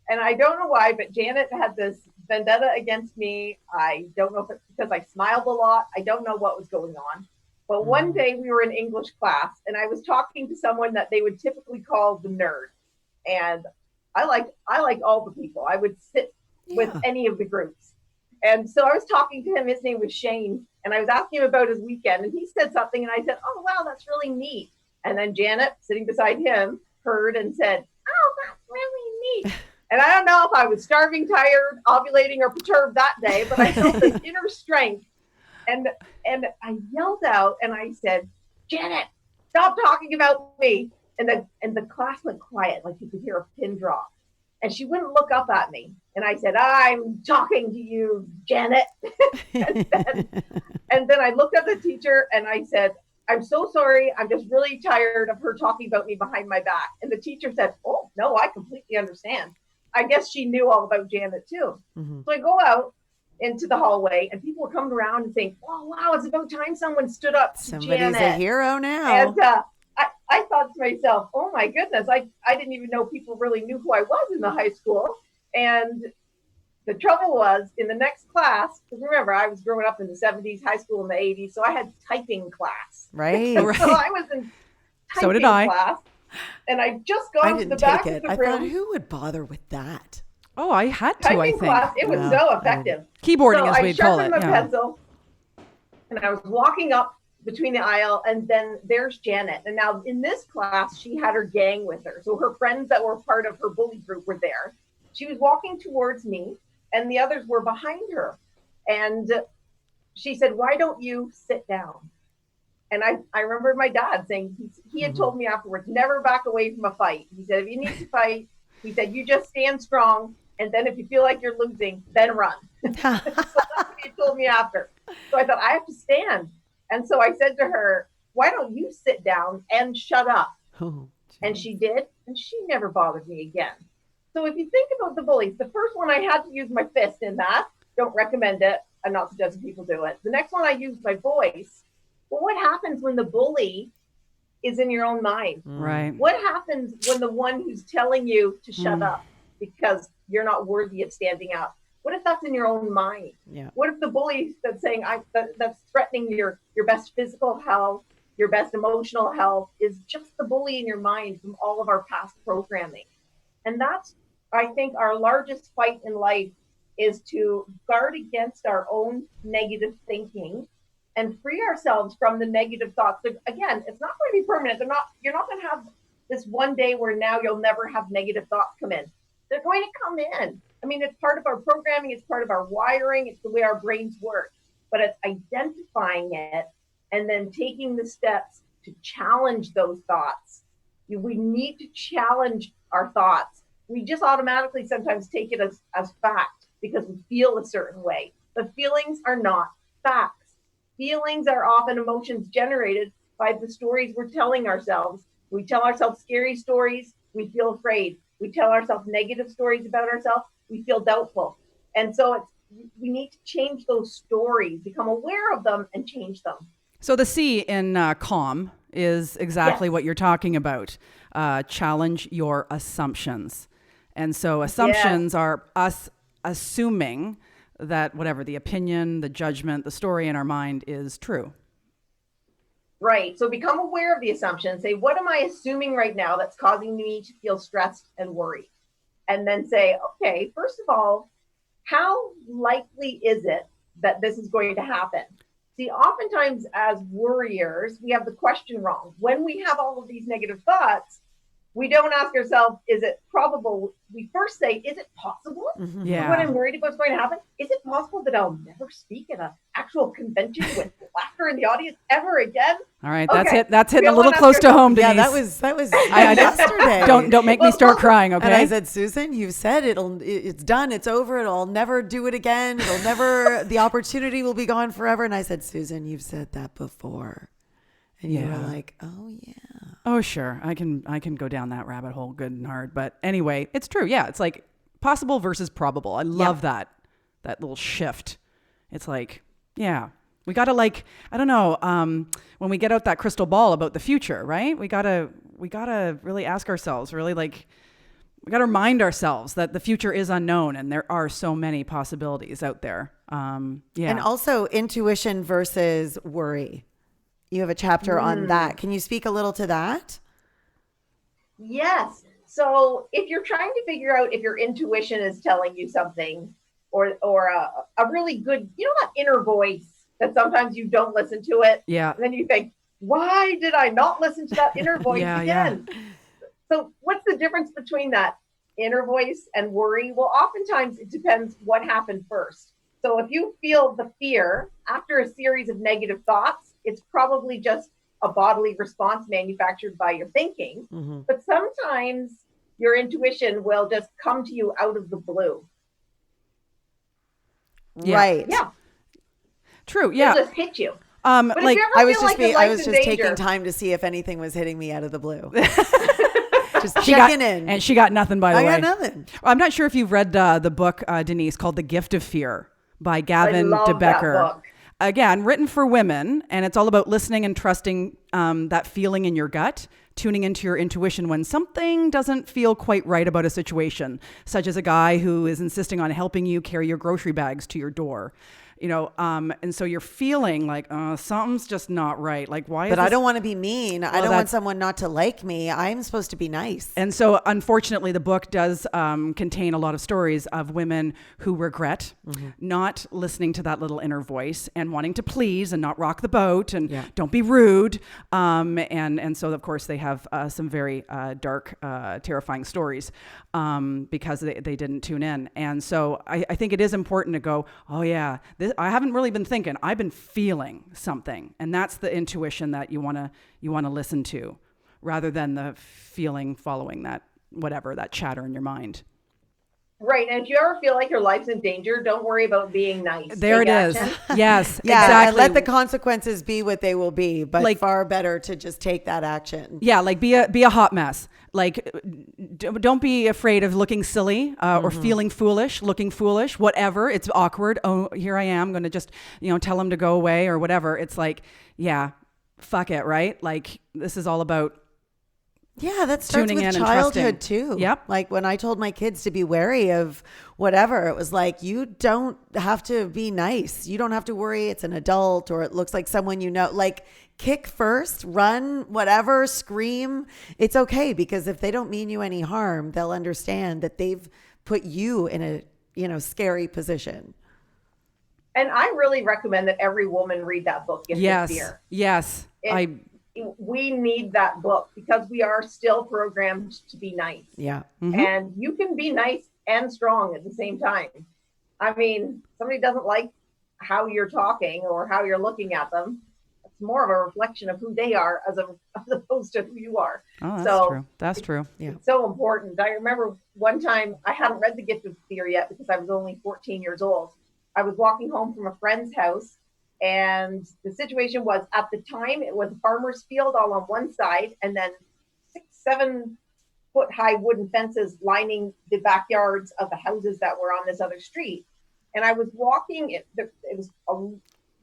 And I don't know why, but Janet had this vendetta against me. I don't know if it's because I smiled a lot. I don't know what was going on. But one day we were in English class, and I was talking to someone that they would typically call the nerd. And I like all the people. I would sit with any of the groups. And so I was talking to him. His name was Shane. And I was asking him about his weekend. And he said something. And I said, oh, wow, that's really neat. And then Janet, sitting beside him, heard and said, oh, that's really neat. And I don't know if I was starving, tired, ovulating, or perturbed that day, but I felt this inner strength. And I yelled out and I said, Janet, stop talking about me. And the class went quiet, like you could hear a pin drop. And she wouldn't look up at me. And I said, I'm talking to you, Janet. and then I looked at the teacher and I said, I'm so sorry. I'm just really tired of her talking about me behind my back. And the teacher said, oh, no, I completely understand. I guess she knew all about Janet too. Mm-hmm. So I go out into the hallway and people were coming around and saying, oh, wow, it's about time someone stood up to Somebody's Janet. a hero now. And I thought to myself, oh my goodness, I didn't even know people really knew who I was in the high school. And the trouble was in the next class, because remember, I was growing up in the 70s, high school in the 80s, so I had typing class. Right. So I was in typing class, and I just gone to the back of the room. I thought, who would bother with that? Oh, I had to, typing I think. class, it was so effective. Keyboarding, so as we'd call it. I sharpened my pencil, and I was walking up between the aisle, and then there's Janet. And now in this class, she had her gang with her. So her friends that were part of her bully group were there. She was walking towards me, and the others were behind her. And she said, why don't you sit down? And I remembered my dad saying, he had told me afterwards, never back away from a fight. He said, if you need to fight, he said, you just stand strong. And then if you feel like you're losing, then run. So that's what he told me after. So I thought, I have to stand. And so I said to her, why don't you sit down and shut up? Oh, and she did. And she never bothered me again. So if you think about the bullies, the first one I had to use my fist in that. Don't recommend it. I'm not suggesting people do it. The next one I used my voice. Well, what happens when the bully is in your own mind? Right. What happens when the one who's telling you to shut up because you're not worthy of standing up? What if that's in your own mind? Yeah. What if the bully that's saying that's threatening your best physical health, your best emotional health is just the bully in your mind from all of our past programming? And that's, I think, our largest fight in life is to guard against our own negative thinking and free ourselves from the negative thoughts. So again, it's not going to be permanent. You're not going to have this one day where now you'll never have negative thoughts come in. They're going to come in. I mean, it's part of our programming. It's part of our wiring. It's the way our brains work. But it's identifying it and then taking the steps to challenge those thoughts. We need to challenge our thoughts. We just automatically sometimes take it as fact because we feel a certain way. But feelings are not facts. Feelings are often emotions generated by the stories we're telling ourselves. We tell ourselves scary stories, we feel afraid. We tell ourselves negative stories about ourselves, we feel doubtful. And so we need to change those stories, become aware of them and change them. So the C in calm is exactly what you're talking about. Challenge your assumptions. And so assumptions are us assuming that whatever the opinion, the judgment, the story in our mind is true. Right. So become aware of the assumption. Say, what am I assuming right now that's causing me to feel stressed and worried? And then say, okay, first of all, how likely is it that this is going to happen? See, oftentimes as worriers, we have the question wrong. When we have all of these negative thoughts, we don't ask ourselves, is it probable? We first say, is it possible? Yeah. When I'm worried about what's going to happen, is it possible that I'll never speak at an actual convention with laughter in the audience ever again? All right, Okay. that's hitting a We little all close to ask home, Denise. Yeah, that was yesterday. Don't make me start crying, okay? And I said, Susan, you said it's done, it's over, it'll never do it again. It'll never, the opportunity will be gone forever. And I said, Susan, you've said that before. And you were like, oh yeah. Oh, sure. I can go down that rabbit hole good and hard. But anyway, it's true. Yeah. It's like possible versus probable. I love that little shift. It's like, yeah, we got to I don't know, when we get out that crystal ball about the future, right? We got to really ask ourselves, really we got to remind ourselves that the future is unknown and there are so many possibilities out there. And also intuition versus worry. You have a chapter on that. Can you speak a little to that? Yes. So if you're trying to figure out if your intuition is telling you something or a really good, that inner voice that sometimes you don't listen to it. Yeah. And then you think, why did I not listen to that inner voice again? Yeah. So what's the difference between that inner voice and worry? Well, oftentimes it depends what happened first. So if you feel the fear after a series of negative thoughts, it's probably just a bodily response manufactured by your thinking. Mm-hmm. But sometimes your intuition will just come to you out of the blue. Yeah. Right. Yeah. True. Yeah. It'll just hit you. But I was just taking time to see if anything was hitting me out of the blue. Just checking in. And she got nothing, by the way. I got nothing. I'm not sure if you've read the book, Denise, called The Gift of Fear by Gavin I love DeBecker. That book. Again, written for women, and it's all about listening and trusting that feeling in your gut, tuning into your intuition when something doesn't feel quite right about a situation, such as a guy who is insisting on helping you carry your grocery bags to your door. And so you're feeling like something's just not right. Like, why? But I don't want to be mean. I don't want someone not to like me. I'm supposed to be nice. And so, unfortunately, the book does contain a lot of stories of women who regret not listening to that little inner voice and wanting to please and not rock the boat and don't be rude. And so, of course, they have some very dark, terrifying stories because they didn't tune in. And so, I think it is important to go, oh yeah. I haven't really been thinking. I've been feeling something, and that's the intuition that you want to listen to, rather than the feeling following that chatter in your mind. Right, and if you ever feel like your life's in danger, don't worry about being nice. There it is. Yes, yeah, exactly. And let the consequences be what they will be, but far better to just take that action. Yeah, be a hot mess. Don't be afraid of looking silly or feeling foolish, looking foolish, whatever. It's awkward. Oh, here I am going to just, tell him to go away or whatever. It's like, yeah, fuck it, right? Like, this is all about that starts tuning with in childhood and too. Yep. Like when I told my kids to be wary of whatever, it was like, you don't have to be nice. You don't have to worry it's an adult or it looks like someone like kick first, run, whatever, scream. It's okay, because if they don't mean you any harm, they'll understand that they've put you in a scary position. And I really recommend that every woman read that book, Gift of Fear. Yes. We need that book because we are still programmed to be nice. Yeah. Mm-hmm. And you can be nice and strong at the same time. I mean, somebody doesn't like how you're talking or how you're looking at them. It's more of a reflection of who they are as opposed to who you are. Oh, that's true. That's true. Yeah. It's so important. I remember one time, I hadn't read The Gift of Fear yet because I was only 14 years old. I was walking home from a friend's house, and the situation was, at the time, it was a farmer's field all on one side, and then 6-7 foot high wooden fences lining the backyards of the houses that were on this other street. And I was walking, it was a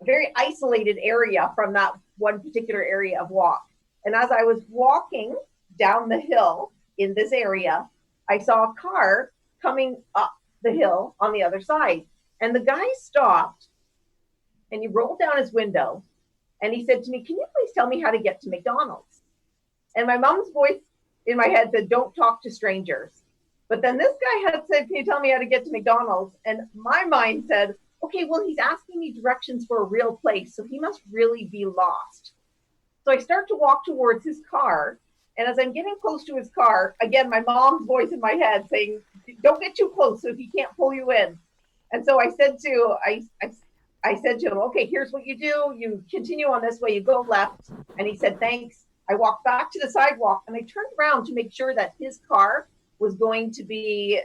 very isolated area from that one particular area of walk. And as I was walking down the hill in this area, I saw a car coming up the hill on the other side. And the guy stopped and he rolled down his window And he said to me, "Can you please tell me how to get to McDonald's?" And my mom's voice in my head said, "Don't talk to strangers." But then this guy had said, "Can you tell me how to get to McDonald's?" And my mind said, okay, well, he's asking me directions for a real place, so he must really be lost. So I start to walk towards his car. And as I'm getting close to his car, again, my mom's voice in my head saying, "Don't get too close so he can't pull you in." And so I said to him, "Okay, here's what you do. You continue on this way, you go left." And he said, "Thanks." I walked back to the sidewalk and I turned around to make sure that his car was going to be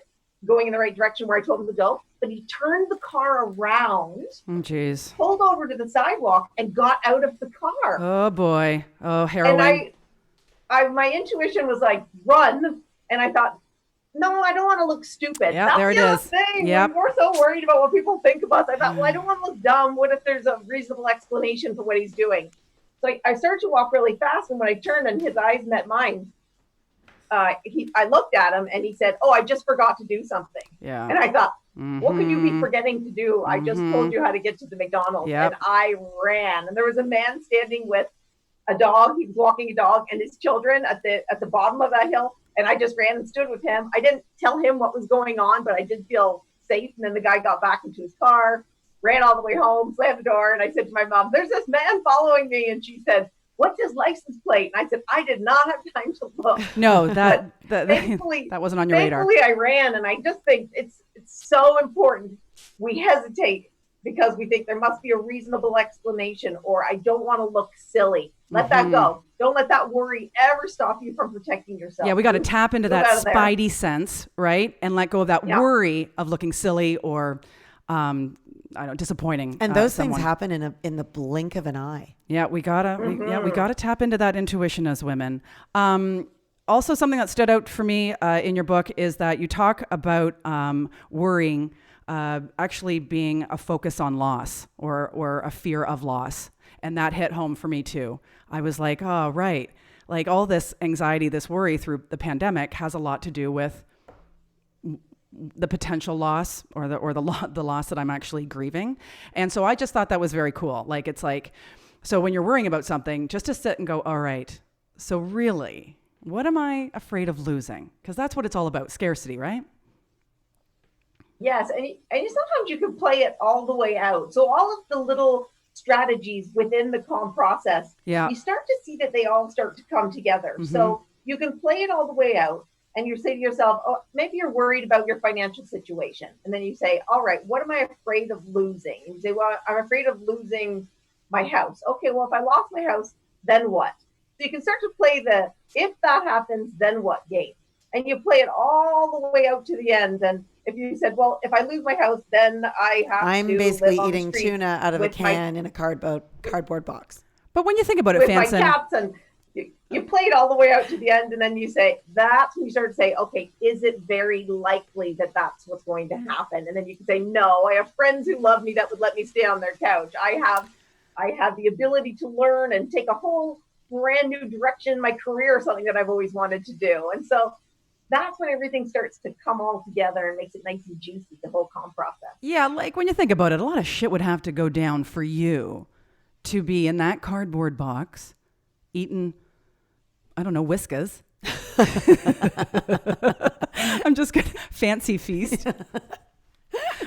going in the right direction where I told him to go. But he turned the car around, pulled over to the sidewalk, and got out of the car. Oh boy! Oh, heroin! And my intuition was like, run. And I thought, no, I don't want to look stupid. Yeah, that's there it is. Thing. Yep. We're so worried about what people think of us. I thought, well, I don't want to look dumb. What if there's a reasonable explanation for what he's doing? So I started to walk really fast, and when I turned and his eyes met mine, I looked at him and he said, "Oh, I just forgot to do something." Yeah. And I thought, what could you be forgetting to do? I just told you how to get to the McDonald's. Yep. And I ran. And there was a man standing with a dog. He was walking a dog and his children at the bottom of that hill. And I just ran and stood with him. I didn't tell him what was going on, but I did feel safe. And then the guy got back into his car, ran all the way home, slammed the door. And I said to my mom, "There's this man following me." And she said, "What's his license plate?" And I said, "I did not have time to look." No, that wasn't on your radar. Thankfully, I ran. And I just think it's so important we hesitate because we think there must be a reasonable explanation, or I don't want to look silly. Let that go. Don't let that worry ever stop you from protecting yourself. Yeah, we got to tap into that spidey sense, right? And let go of that worry of looking silly or, disappointing. And those things happen in the blink of an eye. Yeah, we gotta tap into that intuition as women. Also, something that stood out for me in your book is that you talk about worrying actually being a focus on loss or a fear of loss. And that hit home for me too. I was like, oh, right. Like all this anxiety, this worry through the pandemic has a lot to do with the potential loss or the loss that I'm actually grieving. And so I just thought that was very cool. Like, it's like, so when you're worrying about something, just to sit and go, all right, so really, what am I afraid of losing? Because that's what it's all about, scarcity, right? Yes, and sometimes you can play it all the way out. So all of the little strategies within the calm process, you start to see that they all start to come together. Mm-hmm. So you can play it all the way out, and you say to yourself, oh, maybe you're worried about your financial situation. And then you say, all right, what am I afraid of losing? And you say, well, I'm afraid of losing my house. Okay, well, if I lost my house, then what? So you can start to play the, if that happens, then what game. And you play it all the way out to the end. And if you said, well, if I lose my house, then I'm basically eating tuna out of a can in a cardboard box. But when you think about it, with Fanson, my cats, and you play it all the way out to the end, and then you say, that's when you start to say, okay, is it very likely that that's what's going to happen? And then you can say, no, I have friends who love me that would let me stay on their couch. I have the ability to learn and take a whole brand new direction in my career, something that I've always wanted to do. And so that's when everything starts to come all together and makes it nice and juicy, the whole calm process. Yeah, like when you think about it, a lot of shit would have to go down for you to be in that cardboard box, eating, I don't know, Whiskas. I'm just going to fancy feast.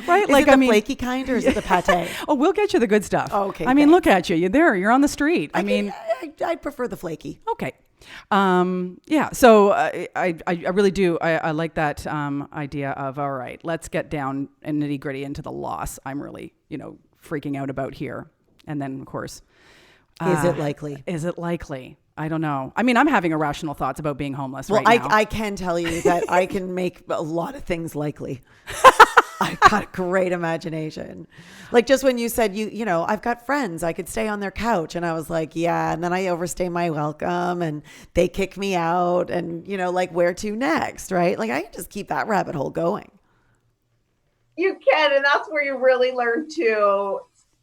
Right? Is it the flaky kind or is it the pate? Oh, we'll get you the good stuff. Oh, okay. I mean, look at you. You're there. You're on the street. I'd prefer the flaky. Okay. Yeah. So I really do. I like that idea of, all right, let's get down and nitty gritty into the loss I'm really, freaking out about here. And then, of course, is it likely? Is it likely? I don't know. I mean, I'm having irrational thoughts about being homeless right now. I can tell you that I can make a lot of things likely. I've got a great imagination. Like just when you said, I've got friends, I could stay on their couch. And I was like, yeah. And then I overstay my welcome and they kick me out and, like where to next, right? Like I can just keep that rabbit hole going. You can. And that's where you really learn to,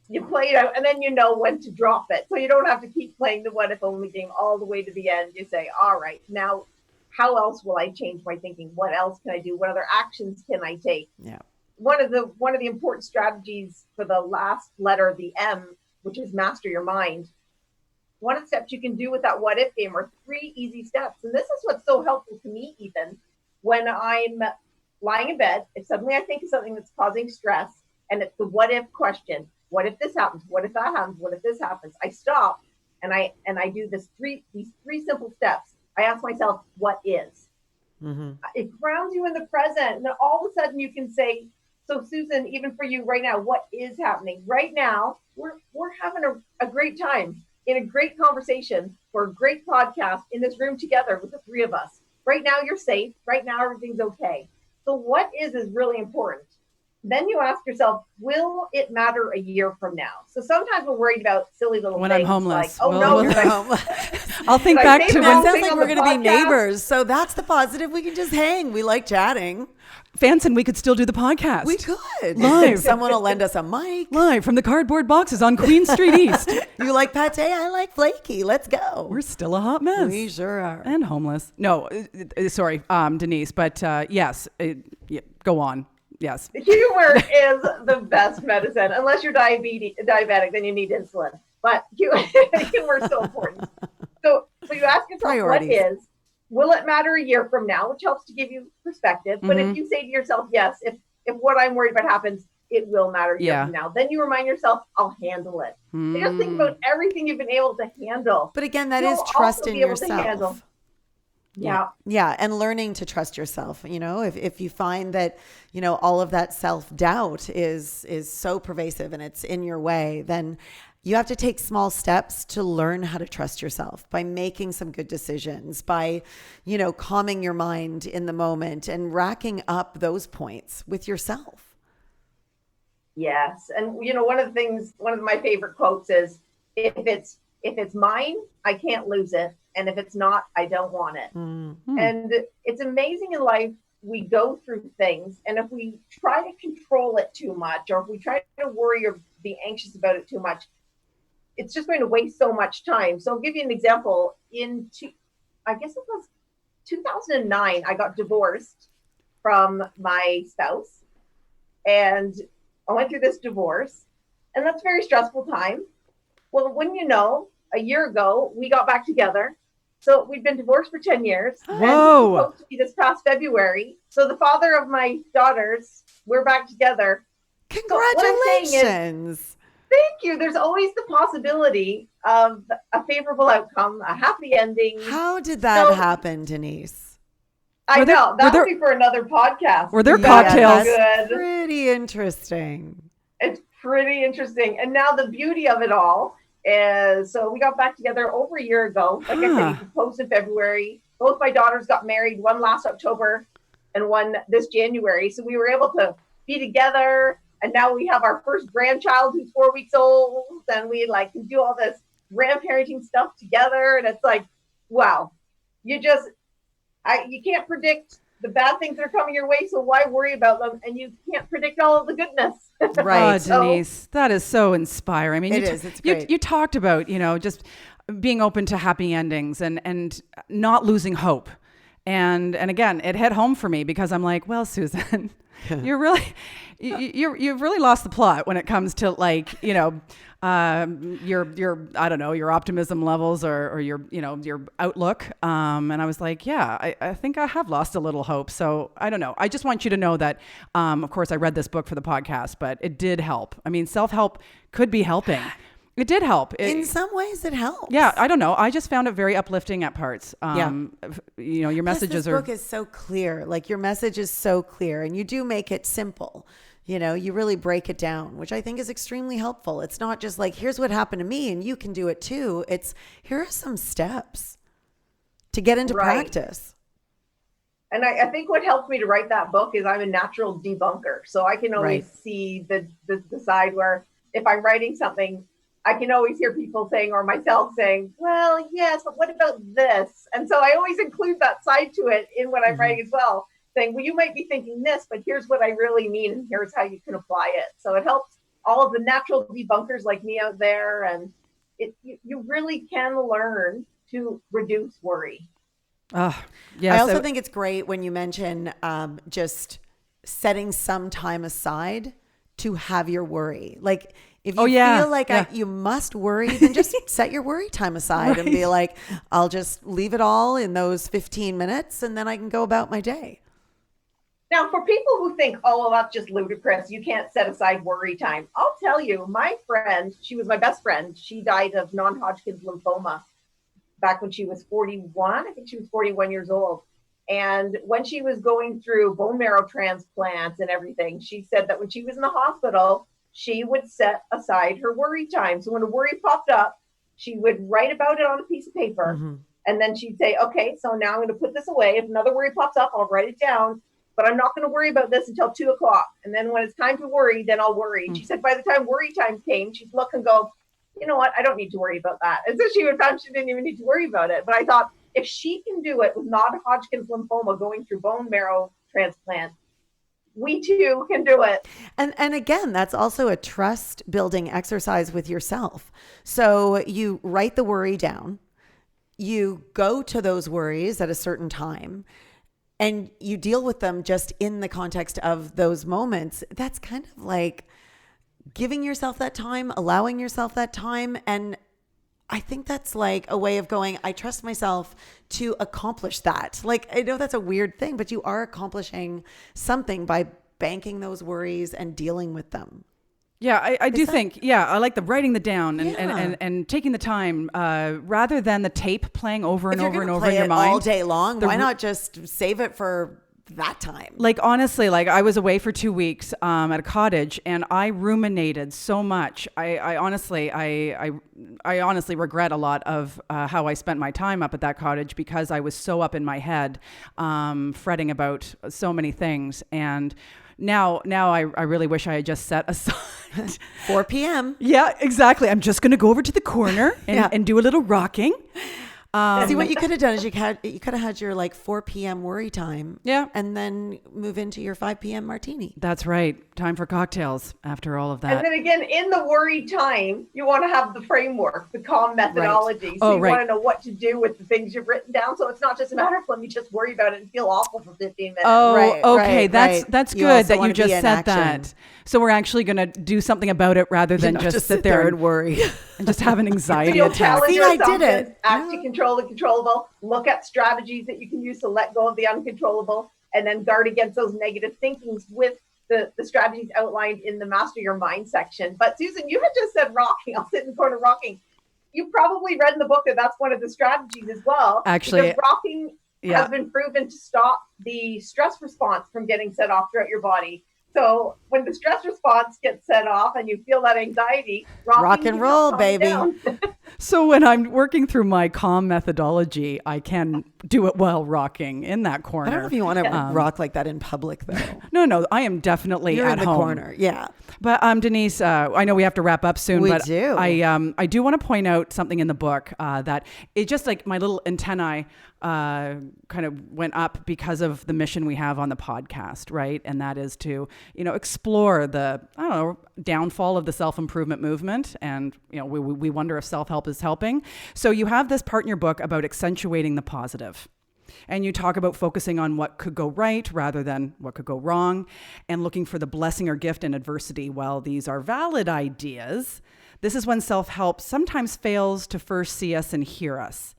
you play it out and then you know when to drop it. So you don't have to keep playing the what if only game all the way to the end. You say, all right, now how else will I change my thinking? What else can I do? What other actions can I take? Yeah. One of the important strategies for the last letter, the M, which is master your mind, one of the steps you can do with that what if game are 3 easy steps. And this is what's so helpful to me, even when I'm lying in bed, if suddenly I think of something that's causing stress and it's the what if question. What if this happens? What if that happens? What if this happens? I stop and I do these three simple steps. I ask myself, what is? Mm-hmm. It grounds you in the present. And then all of a sudden you can say, so Susan, even for you right now, what is happening? Right now, we're having a great time in a great conversation for a great podcast in this room together with the 3 of us. Right now you're safe. Right now everything's okay. So what is really important. Then you ask yourself, will it matter a year from now? So sometimes we're worried about silly little when things. I'm homeless. Like, I'll think back to when. It sounds like we're going to be neighbors. So that's the positive. We can just hang. We like chatting. Fanson, we could still do the podcast. We could. Live. Someone will lend us a mic. Live from the cardboard boxes on Queen Street East. You like pate? I like flaky. Let's go. We're still a hot mess. We sure are. And homeless. No, sorry, Denise, but yes, go on. Yes. Humor is the best medicine. Unless you're diabetic, then you need insulin. But humor is so important. So you ask yourself, priorities. What is? Will it matter a year from now? Which helps to give you perspective. But if you say to yourself, yes, if what I'm worried about happens, it will matter a year from now. Then you remind yourself, I'll handle it. So just think about everything you've been able to handle. But again, that is trust in yourself. Yeah. Yeah. And learning to trust yourself. You know, if you find that, you know, all of that self-doubt is so pervasive and it's in your way, then you have to take small steps to learn how to trust yourself by making some good decisions, by, you know, calming your mind in the moment and racking up those points with yourself. Yes. And, you know, one of my favorite quotes is, if it's mine, I can't lose it. And if it's not, I don't want it. Mm-hmm. And it's amazing in life, we go through things. And if we try to control it too much, or if we try to worry or be anxious about it too much, it's just going to waste so much time. So I'll give you an example. I guess it was 2009, I got divorced from my spouse. And I went through this divorce. And that's a very stressful time. Well, wouldn't you know, a year ago, we got back together. So we'd been divorced for 10 years. Whoa. And it was supposed to be this past February. So the father of my daughters, we're back together. Congratulations. Thank you. There's always the possibility of a favorable outcome, a happy ending. How did that happen, Denise? I know. That'll be for another podcast. Were there cocktails? That's pretty interesting. It's pretty interesting. And now the beauty of it all is, so we got back together over a year ago. Like I said, he proposed in February. Both my daughters got married, one last October and one this January. So we were able to be together. And now we have our first grandchild who's 4 weeks old, and we can do all this grandparenting stuff together. And it's like, wow, you can't predict the bad things that are coming your way. So why worry about them? And you can't predict all of the goodness. Right. Oh, Denise, that is so inspiring. I mean, it's great. You talked about, you know, just being open to happy endings and not losing hope. And again, it hit home for me because I'm like, well, Susan, you've really lost the plot when it comes to your I don't know, your optimism levels or your, you know, your outlook. And I was like, yeah, I think I have lost a little hope. So I don't know. I just want you to know that, of course I read this book for the podcast, but it did help. I mean, self-help could be helping. It did help. In some ways it helps. Yeah, I don't know. I just found it very uplifting at parts. You know, your messages this book is so clear. Like, your message is so clear, and you do make it simple. You know, you really break it down, which I think is extremely helpful. It's not just like, here's what happened to me and you can do it too. It's, here are some steps to get into practice. And I think what helped me to write that book is I'm a natural debunker. So I can always see the side where if I'm writing something, I can always hear people saying, or myself saying, well, yes, but what about this? And so I always include that side to it in what I'm writing as well, saying, well, you might be thinking this, but here's what I really mean, and here's how you can apply it. So it helps all of the natural debunkers like me out there, and you really can learn to reduce worry. Yes, I also think it's great when you mention just setting some time aside to have your worry. Like, If you feel like you must worry, then just set your worry time aside and be like, I'll just leave it all in those 15 minutes and then I can go about my day. Now, for people who think, oh, well, that's just ludicrous, you can't set aside worry time. I'll tell you, my friend, she was my best friend. She died of non-Hodgkin's lymphoma back when she was 41. I think she was 41 years old. And when she was going through bone marrow transplants and everything, she said that when she was in the hospital, she would set aside her worry time. So when a worry popped up, she would write about it on a piece of paper. Mm-hmm. And then she'd say, okay, so now I'm going to put this away. If another worry pops up, I'll write it down. But I'm not going to worry about this until 2 o'clock. And then when it's time to worry, then I'll worry. Mm-hmm. She said by the time worry time came, she'd look and go, you know what? I don't need to worry about that. And so she would find she didn't even need to worry about it. But I thought, if she can do it with non-Hodgkin's lymphoma going through bone marrow transplant, we too can do it. And again, that's also a trust building exercise with yourself. So you write the worry down, you go to those worries at a certain time, and you deal with them just in the context of those moments. That's kind of like giving yourself that time, allowing yourself that time. And I think that's like a way of going, I trust myself to accomplish that. Like, I know that's a weird thing, but you are accomplishing something by banking those worries and dealing with them. Yeah, I do think, I like the writing the down and taking the time rather than the tape playing over and over and over in your mind. All day long, why not just save it for that time? Like, honestly, like I was away for 2 weeks at a cottage and I ruminated so much. I honestly regret a lot of how I spent my time up at that cottage because I was so up in my head, fretting about so many things. And now I really wish I had just set aside 4 p.m. Yeah, exactly. I'm just going to go over to the corner and do a little rocking. See, what you could have done is you could have had your like 4 p.m. worry time. Yeah. And then move into your 5 p.m. martini. That's right. Time for cocktails after all of that. And then again, in the worry time, you want to have the framework, the calm methodology. Right. So you want to know what to do with the things you've written down. So it's not just a matter of let me just worry about it and feel awful for 15 minutes. Oh, right, okay. Right, that's good that you just said that. So we're actually going to do something about it rather than just sit there and worry and just have an anxiety so attack. See, I did it. Act to control the controllable. Look at strategies that you can use to let go of the uncontrollable, and then guard against those negative thinkings with the strategies outlined in the Master Your Mind section. But Susan, you had just said rocking. I'll sit in the corner rocking. You probably read in the book that that's one of the strategies as well. Actually, because rocking has been proven to stop the stress response from getting set off throughout your body. So when the stress response gets set off and you feel that anxiety, rock and roll, baby. So when I'm working through my calm methodology, I can do it while rocking in that corner. I don't know if you want to rock like that in public, though. No, I am definitely You're at in the home. corner, yeah. But Denise, I know we have to wrap up soon. We but do. I do want to point out something in the book that it just like my little antennae kind of went up because of the mission we have on the podcast, right? And that is to, explore the, downfall of the self-improvement movement. And, we wonder if self-help is helping. So you have this part in your book about accentuating the positive. And you talk about focusing on what could go right rather than what could go wrong and looking for the blessing or gift in adversity. While these are valid ideas, this is when self-help sometimes fails to first see us and hear us.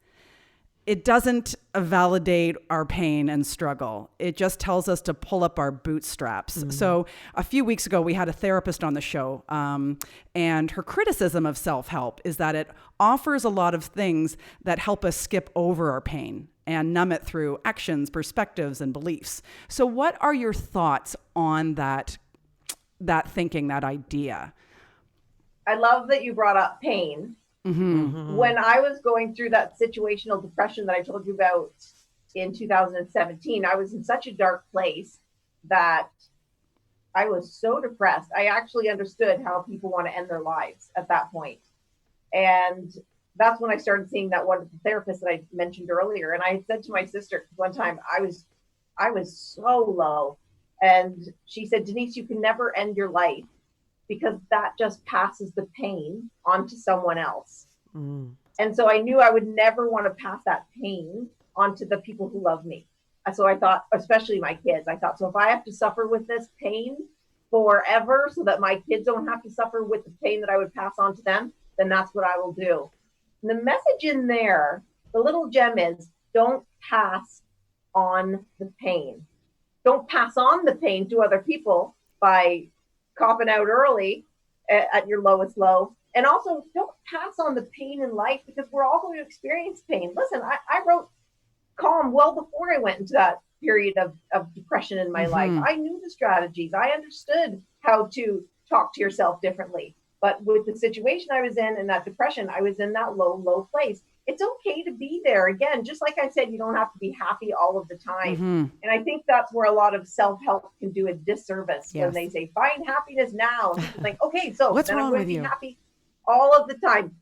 It doesn't validate our pain and struggle. It just tells us to pull up our bootstraps. Mm-hmm. So a few weeks ago, we had a therapist on the show, and her criticism of self-help is that it offers a lot of things that help us skip over our pain and numb it through actions, perspectives, and beliefs. So what are your thoughts on that thinking, that idea? I love that you brought up pain. Mm-hmm. When I was going through that situational depression that I told you about in 2017, I was in such a dark place that I was so depressed. I actually understood how people want to end their lives at that point. And that's when I started seeing that wonderful therapist that I mentioned earlier. And I said to my sister one time, I was so low. And she said, Denise, you can never end your life, because that just passes the pain onto someone else. Mm. And so I knew I would never want to pass that pain onto the people who love me. So I thought, especially my kids, I thought, so if I have to suffer with this pain, forever so that my kids don't have to suffer with the pain that I would pass on to them, then that's what I will do. And the message in there, the little gem is, don't pass on the pain. Don't pass on the pain to other people by copping out early at your lowest low. And also, don't pass on the pain in life, because we're all going to experience pain. Listen, I wrote Calm well before I went into that period of depression in my life. I knew the strategies. I understood how to talk to yourself differently. But with the situation I was in that depression, I was in that low place. It's okay to be there. Again, just like I said, you don't have to be happy all of the time. And I think that's where a lot of self-help can do a disservice when they say, find happiness now. And people think, okay, so what's then wrong I'm going with to be you? happy all of the time.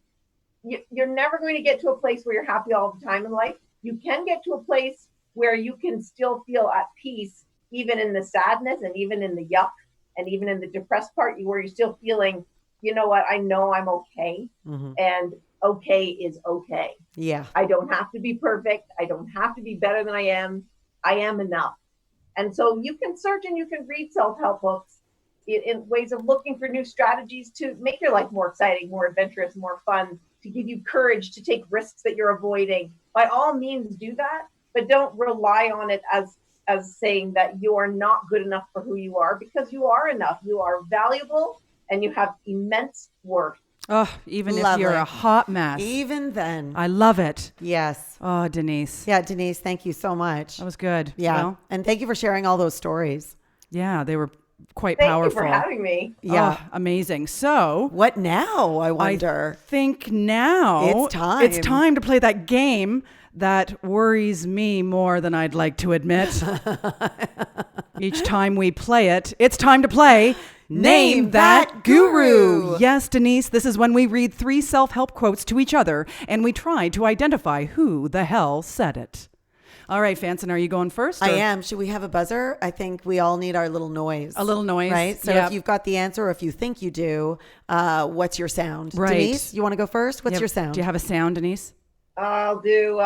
You're never going to get to a place where you're happy all the time in life. You can get to a place where you can still feel at peace, even in the sadness and even in the yuck and even in the depressed part, where you're still feeling, you know what, I know I'm okay. And okay is okay. Yeah. I don't have to be perfect. I don't have to be better than I am. I am enough. And so you can search and you can read self-help books in ways of looking for new strategies to make your life more exciting, more adventurous, more fun, to give you courage to take risks that you're avoiding. By all means, do that, but don't rely on it as saying that you are not good enough for who you are, because you are enough. You are valuable and you have immense worth. Oh, even Lovely. if you're a hot mess. Even then. I love it. Yes. Oh, Denise. Yeah, Denise, thank you so much. That was good. Yeah. Well, And thank you for sharing all those stories. yeah, they were quite Thank powerful. you for having me. Yeah. Oh, amazing. So What now, I wonder? I think now It's time. It's time to play that game that worries me more than I'd like to admit. Each time we play it, it's time to play Name That Guru. Yes, Denise, this is when we read 3 self-help quotes to each other and we try to identify who the hell said it. All right, Fanson, are you going first? I or- am. Should we have a buzzer? I think we all need our little noise. A little noise. Right? So Yep. if you've got the answer, or if you think you do, what's your sound? Right. Denise, you want to go first? What's Yep. your sound? Do you have a sound, Denise? I'll do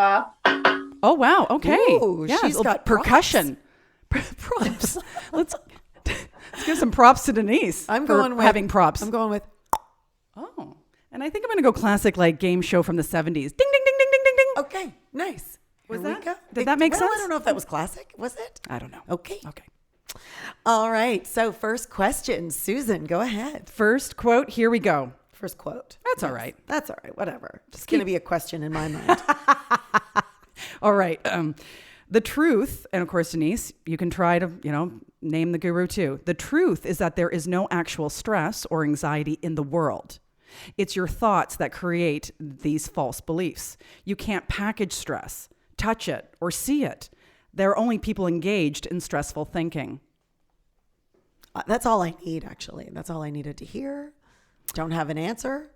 Oh, wow. Okay. Ooh, yeah, she's little got percussion. Props. Let's give some props to Denise. I'm for going with having props. I'm going with Oh, and I think I'm going to go classic, like game show from the 70s. Ding, ding, ding, ding, ding, ding, ding. okay, nice. Was Here we that- go. did that make well, sense? I don't know if that was classic. Was it? I don't know. Okay. Okay. All right. So first question, Susan, go ahead. First quote. Here we go. First quote. That's all right. That's all right. Whatever. Just going to be a question in my mind. All right. The truth, and of course, Denise, you can try to, name the guru too. The truth is that there is no actual stress or anxiety in the world. It's your thoughts that create these false beliefs. You can't package stress, touch it, or see it. There are only people engaged in stressful thinking. That's all I need, actually. That's all I needed to hear. Don't have an answer.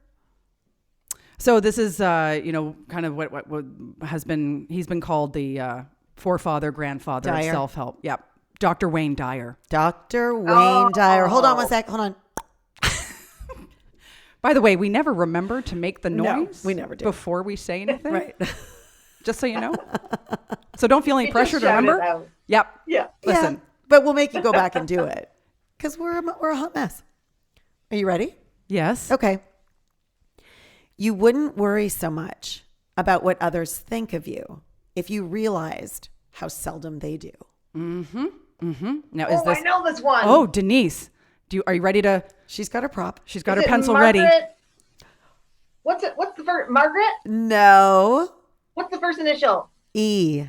So this is, kind of what has been, he's been called the forefather, grandfather Dyer. of self-help. Yep. Dr. Wayne Dyer. Dr. Wayne Dyer. Hold on one sec. Hold on. By the way, we never remember to make the No, noise we never do. before we say anything. Right. Just so you know. So don't feel any You pressure just to shout it remember. out. Yep. Yeah. Listen. Yeah, but we'll make you go back and do it because we're a hot mess. Are you ready? Yes. Okay. You wouldn't worry so much about what others think of you if you realized how seldom they do. Now is Oh, this? I know this one. Oh, Denise, are you ready to? She's got her prop. She's got Is her it pencil Margaret? ready. What's the first? Margaret? No. What's the first initial? E.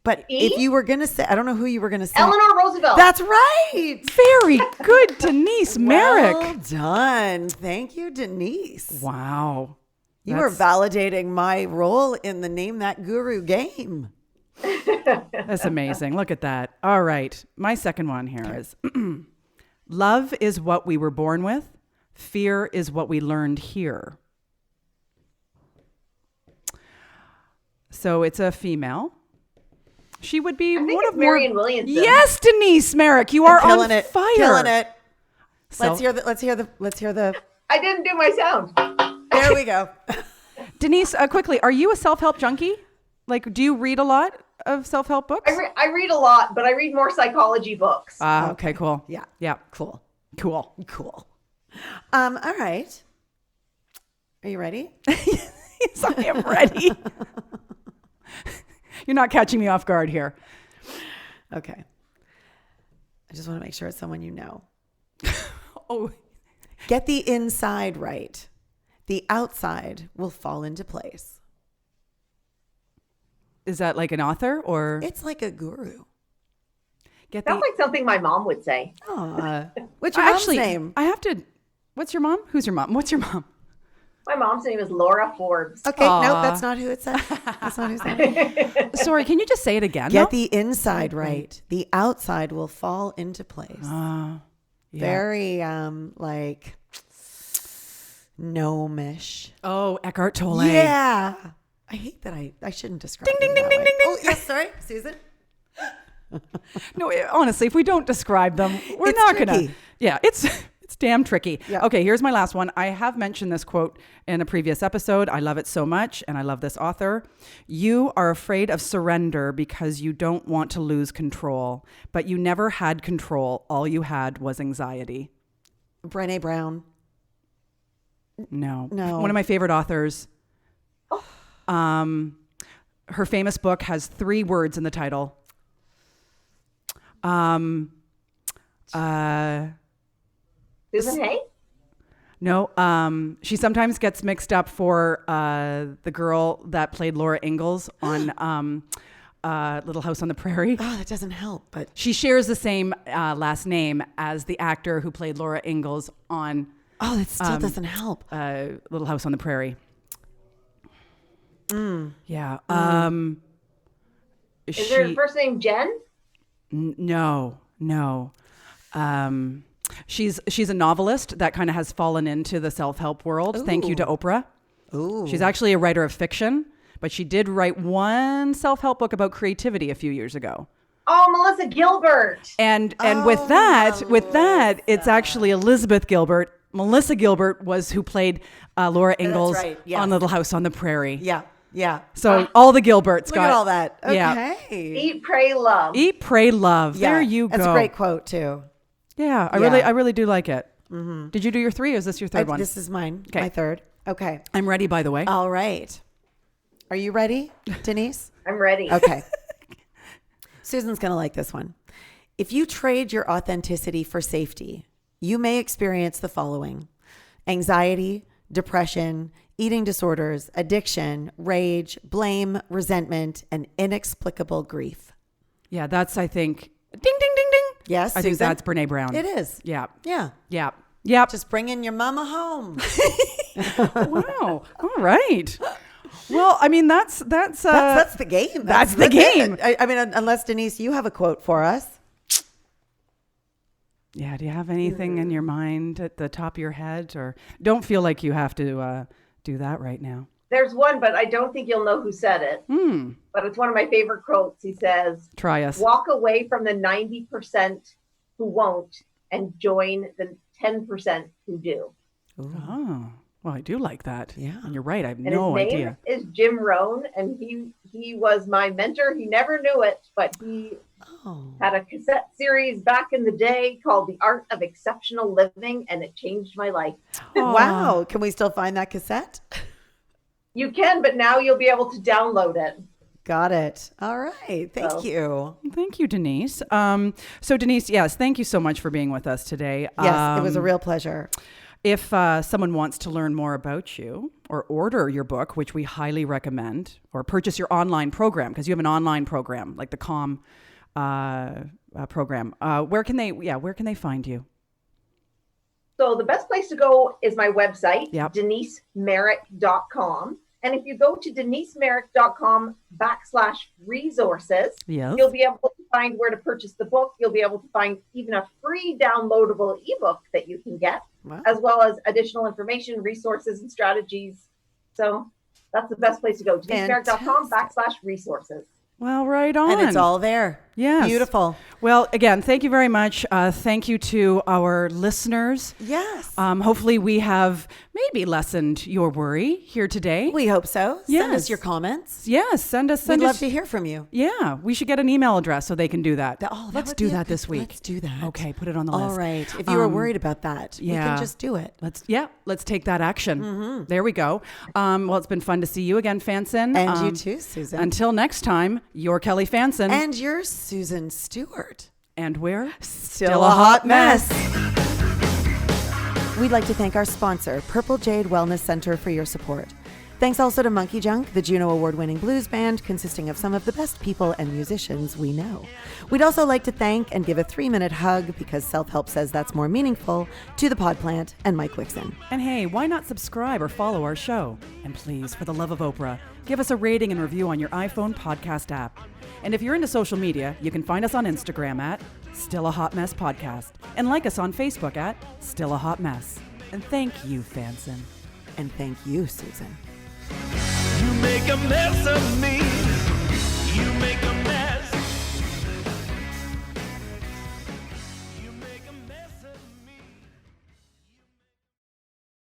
But E? if you were going to say, I don't know who you were going to say. Eleanor Roosevelt. That's right. Very good, Denise Marek. Well done. Thank you, Denise. Wow. You are validating my role in the Name That Guru game. That's amazing. Look at that. All right. My second one here is love is what we were born with. Fear is what we learned here. So it's a female. She would be I think one it's of more. Marianne Williamson. Yes, Denise Marek, you are Killing on it. fire. Killing it. So- Let's hear the. I didn't do my sound. There we go. Denise, quickly, are you a self-help junkie? Like, do you read a lot? of self-help books? I read a lot, but I read more psychology books. Okay, cool. Yeah. Yeah. Cool. Cool. Cool. All right. Are you ready? Yes, I am ready. You're not catching me off guard here. Okay. I just want to make sure it's someone you know. Oh, Get the inside right. The outside will fall into place. is that like an author or It's like a guru. get Sounds like something my mom would say. What's your mom's Actually, name? I have to. What's your mom? Who's your mom? What's your mom? My mom's name is Laura Forbes. Okay, Aw. no, that's not who it said. That's not who said it. Sorry, can you just say it again? Get though? the inside right. The outside will fall into place. Yeah. Very like gnomish. Oh, Eckhart Tolle. Yeah. I hate that I shouldn't describe Ding, ding, them ding, that ding, way. ding, ding. Oh, yes, sorry, Susan. No, honestly, if we don't describe them, we're It's not tricky. gonna. Yeah, it's damn tricky. Yeah. Okay, here's my last one. I have mentioned this quote in a previous episode. I love it so much, and I love this author. You are afraid of surrender because you don't want to lose control, but you never had control. All you had was anxiety. Brené Brown. No. No. One of my favorite authors. Her famous book has 3 words in the title. Susan Hay? No, she sometimes gets mixed up for the girl that played Laura Ingalls on Little House on the Prairie. Oh, that doesn't help, but She shares the same last name as the actor who played Laura Ingalls on oh, that still doesn't help. Little House on the Prairie. Yeah. Is her first name Jen? No. She's a novelist that kind of has fallen into the self-help world. Thank you to Oprah. Ooh. She's actually a writer of fiction, but she did write one self-help book about creativity a few years ago. Oh, Melissa Gilbert. And with that, it's actually Elizabeth Gilbert. Melissa Gilbert was who played Laura Ingalls right, yes. on Little House on the Prairie. Yeah. Yeah. So all the Gilberts Look got at all that. Okay. Yeah. Eat, Pray, Love. Eat, pray, love. Yeah, There you go. That's a great quote too. Yeah, I really do like it. Mm-hmm. Did you do your 3 or is this your third one? This is mine. Okay. My third. Okay. I'm ready, by the way. All right. Are you ready, Denise? I'm ready. Okay. Susan's going to like this one. If you trade your authenticity for safety, you may experience the following: anxiety, depression, eating disorders, addiction, rage, blame, resentment, and inexplicable grief. Yeah, that's, I think, ding, ding, ding, ding. Yes, I think Susan? that's Brene Brown. It is. Yeah. Yeah. Yeah. Yep. Just bringing your mama home. Wow. All right. Well, I mean, that's That's the game. that's the game. I mean, unless Denise, you have a quote for us. Yeah. Do you have anything in your mind at the top of your head, or don't feel like you have to do that right now? There's one, but I don't think you'll know who said it. But it's one of my favorite quotes. He says, Try us. walk away from the 90% who won't and join the 10% who do. Oh, well, I do like that. Yeah. And you're right. I have And no his name idea. is Jim Rohn, and he was my mentor. He never knew it, but he had a cassette series back in the day called The Art of Exceptional Living, and it changed my life. Wow. Can we still find that cassette? You can, but now you'll be able to download it. Got it. All right. Thank you. Thank you, Denise. So Denise, yes, thank you so much for being with us today. Yes, it was a real pleasure. If someone wants to learn more about you or order your book, which we highly recommend, or purchase your online program, because you have an online program like the CALM program, where can they find you? So the best place to go is my website, Yep. denisemarek.com. And if you go to denisemarek.com/resources, Yes. you'll be able to find where to purchase the book. You'll be able to find even a free downloadable ebook that you can get, Wow. as well as additional information, resources, and strategies. So that's the best place to go, denisemarek.com/resources. Well, right on. And it's all there. Yes. Beautiful. Well, again, thank you very much. Thank you to our listeners. Yes. Hopefully we have maybe lessened your worry here today. We hope so. Send us Yes. your comments. Yes, send us. We'd love to hear from you. Yeah, we should get an email address so they can do that. That Let's would do be a that this good- week. Let's do that. Okay, put it on the list. All right. If you were worried about that, we yeah. can just do it. Let's take that action. There we go. Well, it's been fun to see you again, Fanson. And you too, Susan. Until next time, you're Kelly Fanson. And you're Susan Stewart. And we're Still a hot mess. We'd like to thank our sponsor, Purple Jade Wellness Center, for your support. Thanks also to Monkey Junk, the Juno Award-winning blues band consisting of some of the best people and musicians we know. We'd also like to thank and give a 3-minute hug, because self-help says that's more meaningful, to the Pod Plant and Mike Wixon. And hey, why not subscribe or follow our show? And please, for the love of Oprah, give us a rating and review on your iPhone podcast app. And if you're into social media, you can find us on Instagram at Still a Hot Mess Podcast, and like us on Facebook at Still a Hot Mess. And thank you, Fanson. And thank you, Susan. You make a mess of me.